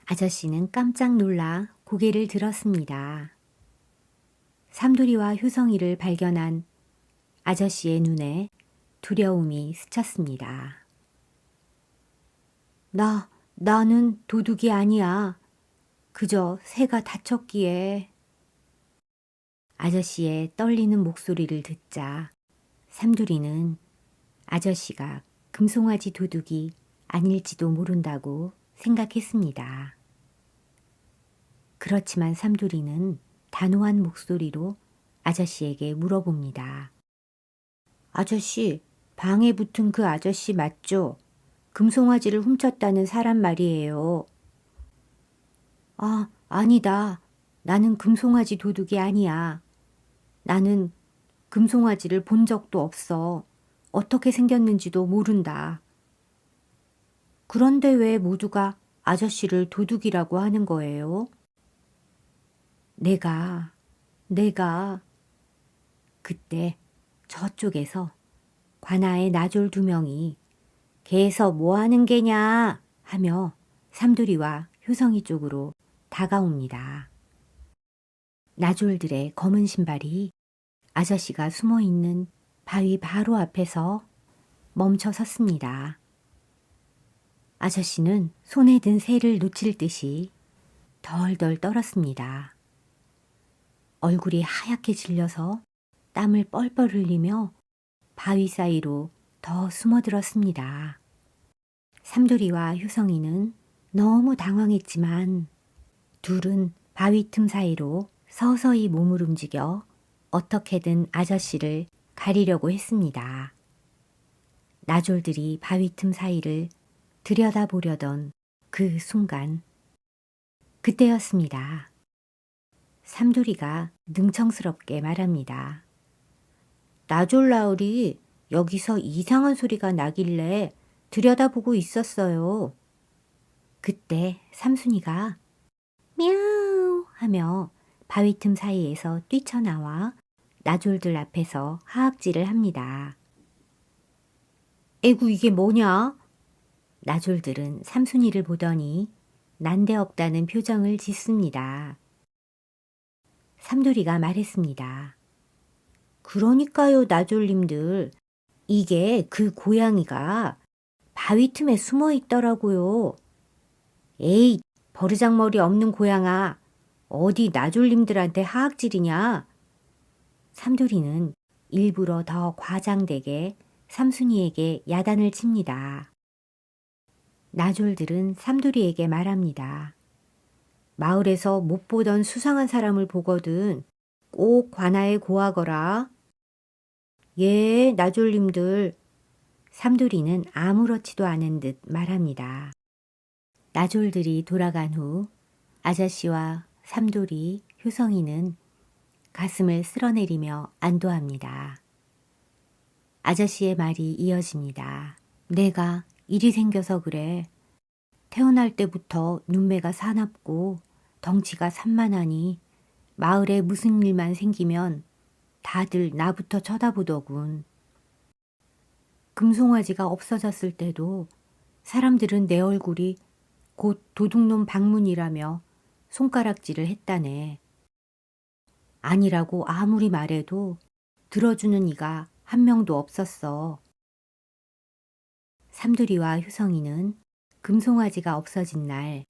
Speaker 1: 아저씨는 깜짝 놀라 고개를 들었습니다. 삼돌이와 효성이를 발견한 아저씨의 눈에 두려움이 스쳤습니다. 나는 도둑이 아니야. 그저 새가 다쳤기에. 아저씨의 떨리는 목소리를 듣자 삼돌이는 아저씨가 금송아지 도둑이 아닐지도 모른다고 생각했습니다. 그렇지만 삼돌이는 단호한 목소리로 아저씨에게 물어봅니다. 아저씨, 방에 붙은 그 아저씨 맞죠? 금송아지를 훔쳤다는 사람 말이에요. 아니다. 나는 금송아지 도둑이 아니야. 나는 금송아지를 본 적도 없어. 어떻게 생겼는지도 모른다. 그런데 왜 모두가 아저씨를 도둑이라고 하는 거예요? 내가. 그때 저쪽에서 관아의 나졸 2명이 개에서 뭐 하는 게냐 하며 삼두리와 효성이 쪽으로 다가옵니다. 나졸들의 검은 신발이 아저씨가 숨어있는 바위 바로 앞에서 멈춰 섰습니다. 아저씨는 손에 든 새를 놓칠 듯이 덜덜 떨었습니다. 얼굴이 하얗게 질려서 땀을 뻘뻘 흘리며 바위 사이로 더 숨어들었습니다. 삼두리와 효성이는 너무 당황했지만 둘은 바위 틈 사이로 서서히 몸을 움직여 어떻게든 아저씨를 가리려고 했습니다. 나졸들이 바위 틈 사이를 들여다보려던 그 순간 그때였습니다. 삼두리가 능청스럽게 말합니다. 나졸라울이 여기서 이상한 소리가 나길래 들여다보고 있었어요. 그때 삼순이가 미야우 하며 바위 틈 사이에서 뛰쳐나와 나졸들 앞에서 하악질을 합니다. 에구 이게 뭐냐? 나졸들은 삼순이를 보더니 난데없다는 표정을 짓습니다. 삼두리가 말했습니다. 그러니까요, 나졸님들. 이게 그 고양이가 바위 틈에 숨어 있더라고요. 에이, 버르장머리 없는 고양아. 어디 나졸님들한테 하악질이냐? 삼두리는 일부러 더 과장되게 삼순이에게 야단을 칩니다. 나졸들은 삼두리에게 말합니다. 마을에서 못 보던 수상한 사람을 보거든 꼭 관아에 고하거라. 예, 나졸님들. 삼두리는 아무렇지도 않은 듯 말합니다. 나졸들이 돌아간 후 아저씨와 삼두리, 효성이는 가슴을 쓸어내리며 안도합니다. 아저씨의 말이 이어집니다. 내가 일이 생겨서 그래. 태어날 때부터 눈매가 사납고 덩치가 산만하니 마을에 무슨 일만 생기면 다들 나부터 쳐다보더군. 금송아지가 없어졌을 때도 사람들은 내 얼굴이 곧 도둑놈 방문이라며 손가락질을 했다네. 아니라고 아무리 말해도 들어주는 이가 한 명도 없었어. 삼두리와 효성이는 금송아지가 없어진 날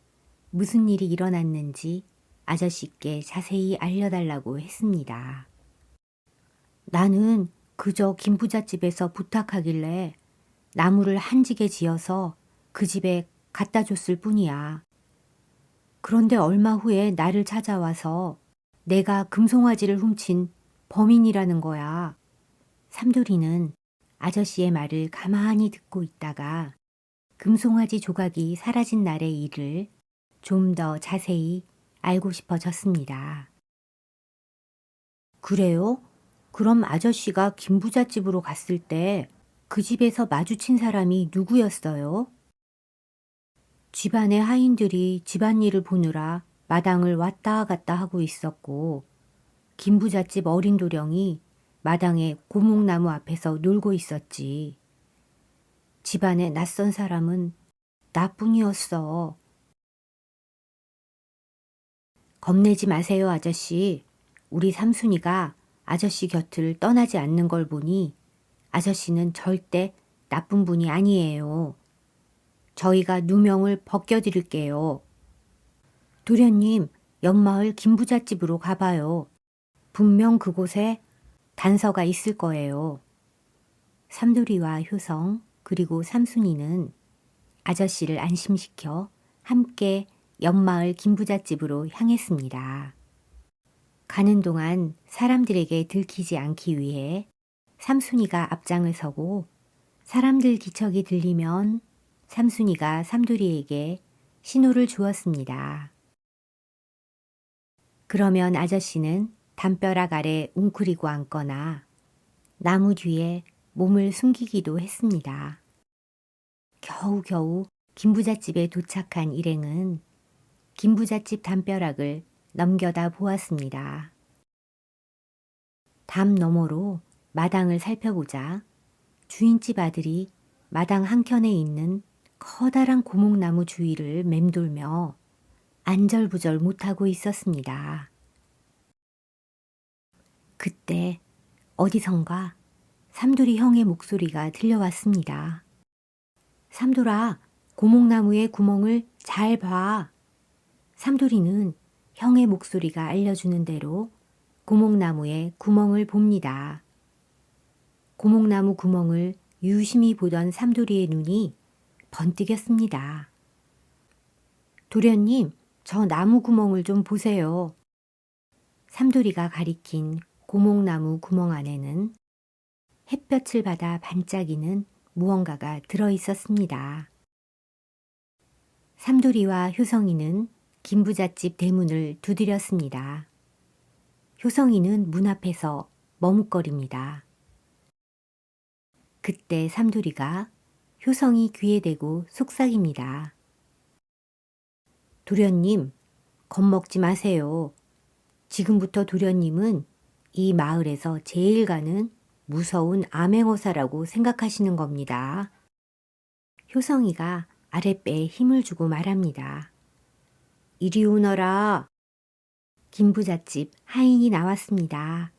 Speaker 1: 무슨 일이 일어났는지 아저씨께 자세히 알려달라고 했습니다. 나는 그저 김부잣집에서 부탁하길래 나무를 한지게 지어서 그 집에 갖다 줬을 뿐이야. 그런데 얼마 후에 나를 찾아와서 내가 금송아지를 훔친 범인이라는 거야. 삼두리는 아저씨의 말을 가만히 듣고 있다가 금송아지 조각이 사라진 날의 일을 좀 더 자세히 알고 싶어졌습니다. 그래요? 그럼 아저씨가 김부잣집으로 갔을 때 그 집에서 마주친 사람이 누구였어요? 집안의 하인들이 집안일을 보느라 마당을 왔다 갔다 하고 있었고 김부잣집 어린 도령이 마당에 고목나무 앞에서 놀고 있었지. 집안에 낯선 사람은 나뿐이었어. 겁내지 마세요, 아저씨. 우리 삼순이가 아저씨 곁을 떠나지 않는 걸 보니 아저씨는 절대 나쁜 분이 아니에요. 저희가 누명을 벗겨드릴게요. 도련님, 옆마을 김부잣집으로 가봐요. 분명 그곳에 단서가 있을 거예요. 삼두리와 효성 그리고 삼순이는 아저씨를 안심시켜 함께 옆마을 김부잣집으로 향했습니다. 가는 동안 사람들에게 들키지 않기 위해 삼순이가 앞장을 서고 사람들 기척이 들리면 삼순이가 삼두리에게 신호를 주었습니다. 그러면 아저씨는 담벼락 아래 웅크리고 앉거나 나무 뒤에 몸을 숨기기도 했습니다. 겨우겨우 김부잣집에 도착한 일행은 김부잣집 담벼락을 넘겨다 보았습니다. 담 너머로 마당을 살펴보자 주인집 아들이 마당 한켠에 있는 커다란 고목나무 주위를 맴돌며 안절부절 못하고 있었습니다. 그때 어디선가 삼돌이 형의 목소리가 들려왔습니다. 삼돌아, 고목나무의 구멍을 잘 봐. 삼돌이는 형의 목소리가 알려주는 대로 고목나무에 구멍을 봅니다. 고목나무 구멍을 유심히 보던 삼돌이의 눈이 번뜩였습니다. 도련님, 저 나무 구멍을 좀 보세요. 삼돌이가 가리킨 고목나무 구멍 안에는 햇볕을 받아 반짝이는 무언가가 들어있었습니다. 삼돌이와 효성이는 김부잣집 대문을 두드렸습니다. 효성이는 문 앞에서 머뭇거립니다. 그때 삼돌이가 효성이 귀에 대고 속삭입니다. 도련님, 겁먹지 마세요. 지금부터 도련님은 이 마을에서 제일 가는 무서운 암행어사라고 생각하시는 겁니다. 효성이가 아랫배에 힘을 주고 말합니다. 이리 오너라. 김부잣집 하인이 나왔습니다.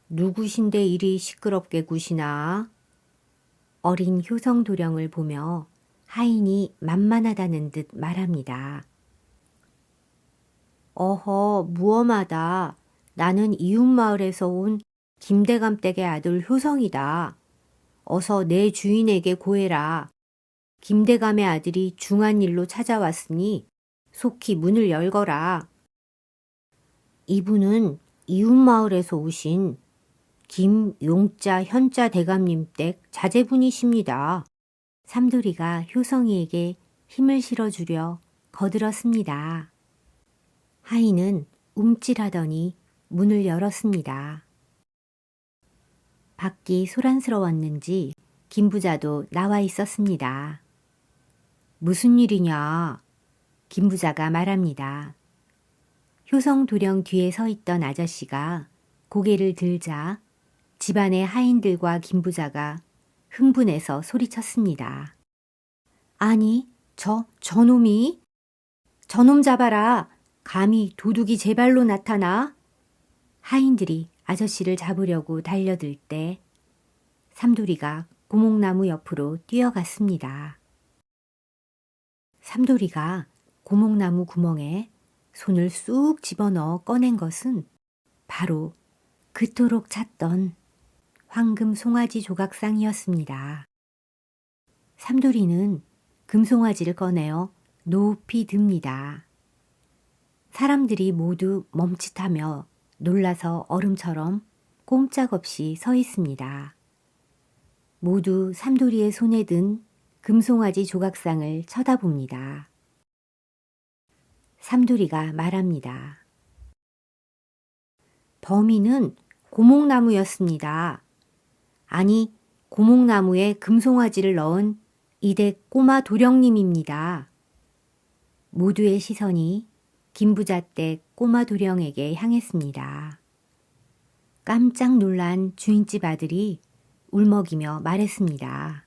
Speaker 1: 누구신데 이리 시끄럽게 구시나? 어린 효성 도령을 보며 하인이 만만하다는 듯 말합니다. 어허, 무엄하다. 나는 이웃마을에서 온 김대감댁의 아들 효성이다. 어서 내 주인에게 고해라. 김대감의 아들이 중한 일로 찾아왔으니 속히 문을 열거라. 이분은 이웃마을에서 오신 김용자 현자 대감님 댁 자제분이십니다. 삼돌이가 효성이에게 힘을 실어주려 거들었습니다. 하인은 움찔하더니 문을 열었습니다. 밖이 소란스러웠는지 김부자도 나와 있었습니다. 무슨 일이냐? 김부자가 말합니다. 효성 도령 뒤에 서 있던 아저씨가 고개를 들자 집안의 하인들과 김부자가 흥분해서 소리쳤습니다. 아니, 저놈이? 저놈 잡아라. 감히 도둑이 제 발로 나타나? 하인들이 아저씨를 잡으려고 달려들 때 삼돌이가 고목나무 옆으로 뛰어갔습니다. 삼돌이가 고목나무 구멍에 손을 쑥 집어넣어 꺼낸 것은 바로 그토록 찾던 황금 송아지 조각상이었습니다. 삼돌이는 금송아지를 꺼내어 높이 듭니다. 사람들이 모두 멈칫하며 놀라서 얼음처럼 꼼짝없이 서 있습니다. 모두 삼돌이의 손에 든 금송아지 조각상을 쳐다봅니다. 삼돌이가 말합니다. 범인은 고목나무였습니다. 아니, 고목나무에 금송아지를 넣은 이댁 꼬마 도령님입니다. 모두의 시선이 김부잣댁 꼬마 도령에게 향했습니다. 깜짝 놀란 주인집 아들이 울먹이며 말했습니다.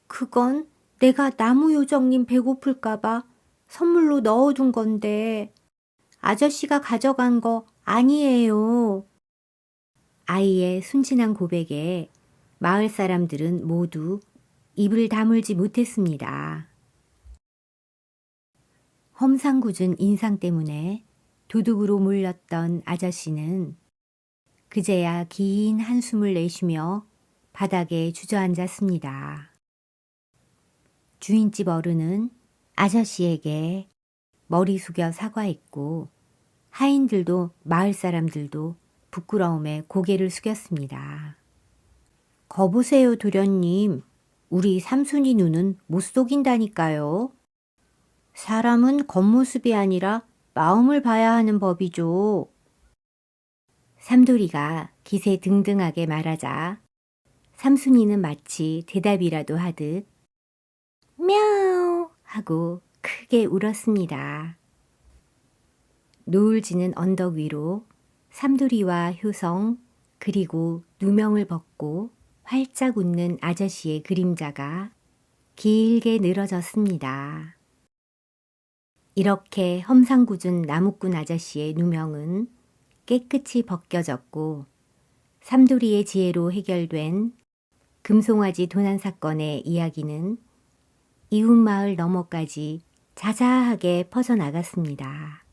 Speaker 1: 그건 내가 나무요정님 배고플까봐 선물로 넣어둔 건데 아저씨가 가져간 거 아니에요. 아이의 순진한 고백에 마을 사람들은 모두 입을 다물지 못했습니다. 험상궂은 인상 때문에 도둑으로 몰렸던 아저씨는 그제야 긴 한숨을 내쉬며 바닥에 주저앉았습니다. 주인집 어른은 아저씨에게 머리 숙여 사과했고 하인들도 마을 사람들도 부끄러움에 고개를 숙였습니다. 거보세요 도련님, 우리 삼순이 눈은 못 속인다니까요. 사람은 겉모습이 아니라 마음을 봐야 하는 법이죠. 삼돌이가 기세등등하게 말하자 삼순이는 마치 대답이라도 하듯 мя우 하고 크게 울었습니다. 노을 지는 언덕 위로 삼두리와 효성 그리고 누명을 벗고 활짝 웃는 아저씨의 그림자가 길게 늘어졌습니다. 이렇게 험상궂은 나무꾼 아저씨의 누명은 깨끗이 벗겨졌고 삼두리의 지혜로 해결된 금송아지 도난 사건의 이야기는 이웃마을 너머까지 자자하게 퍼져나갔습니다.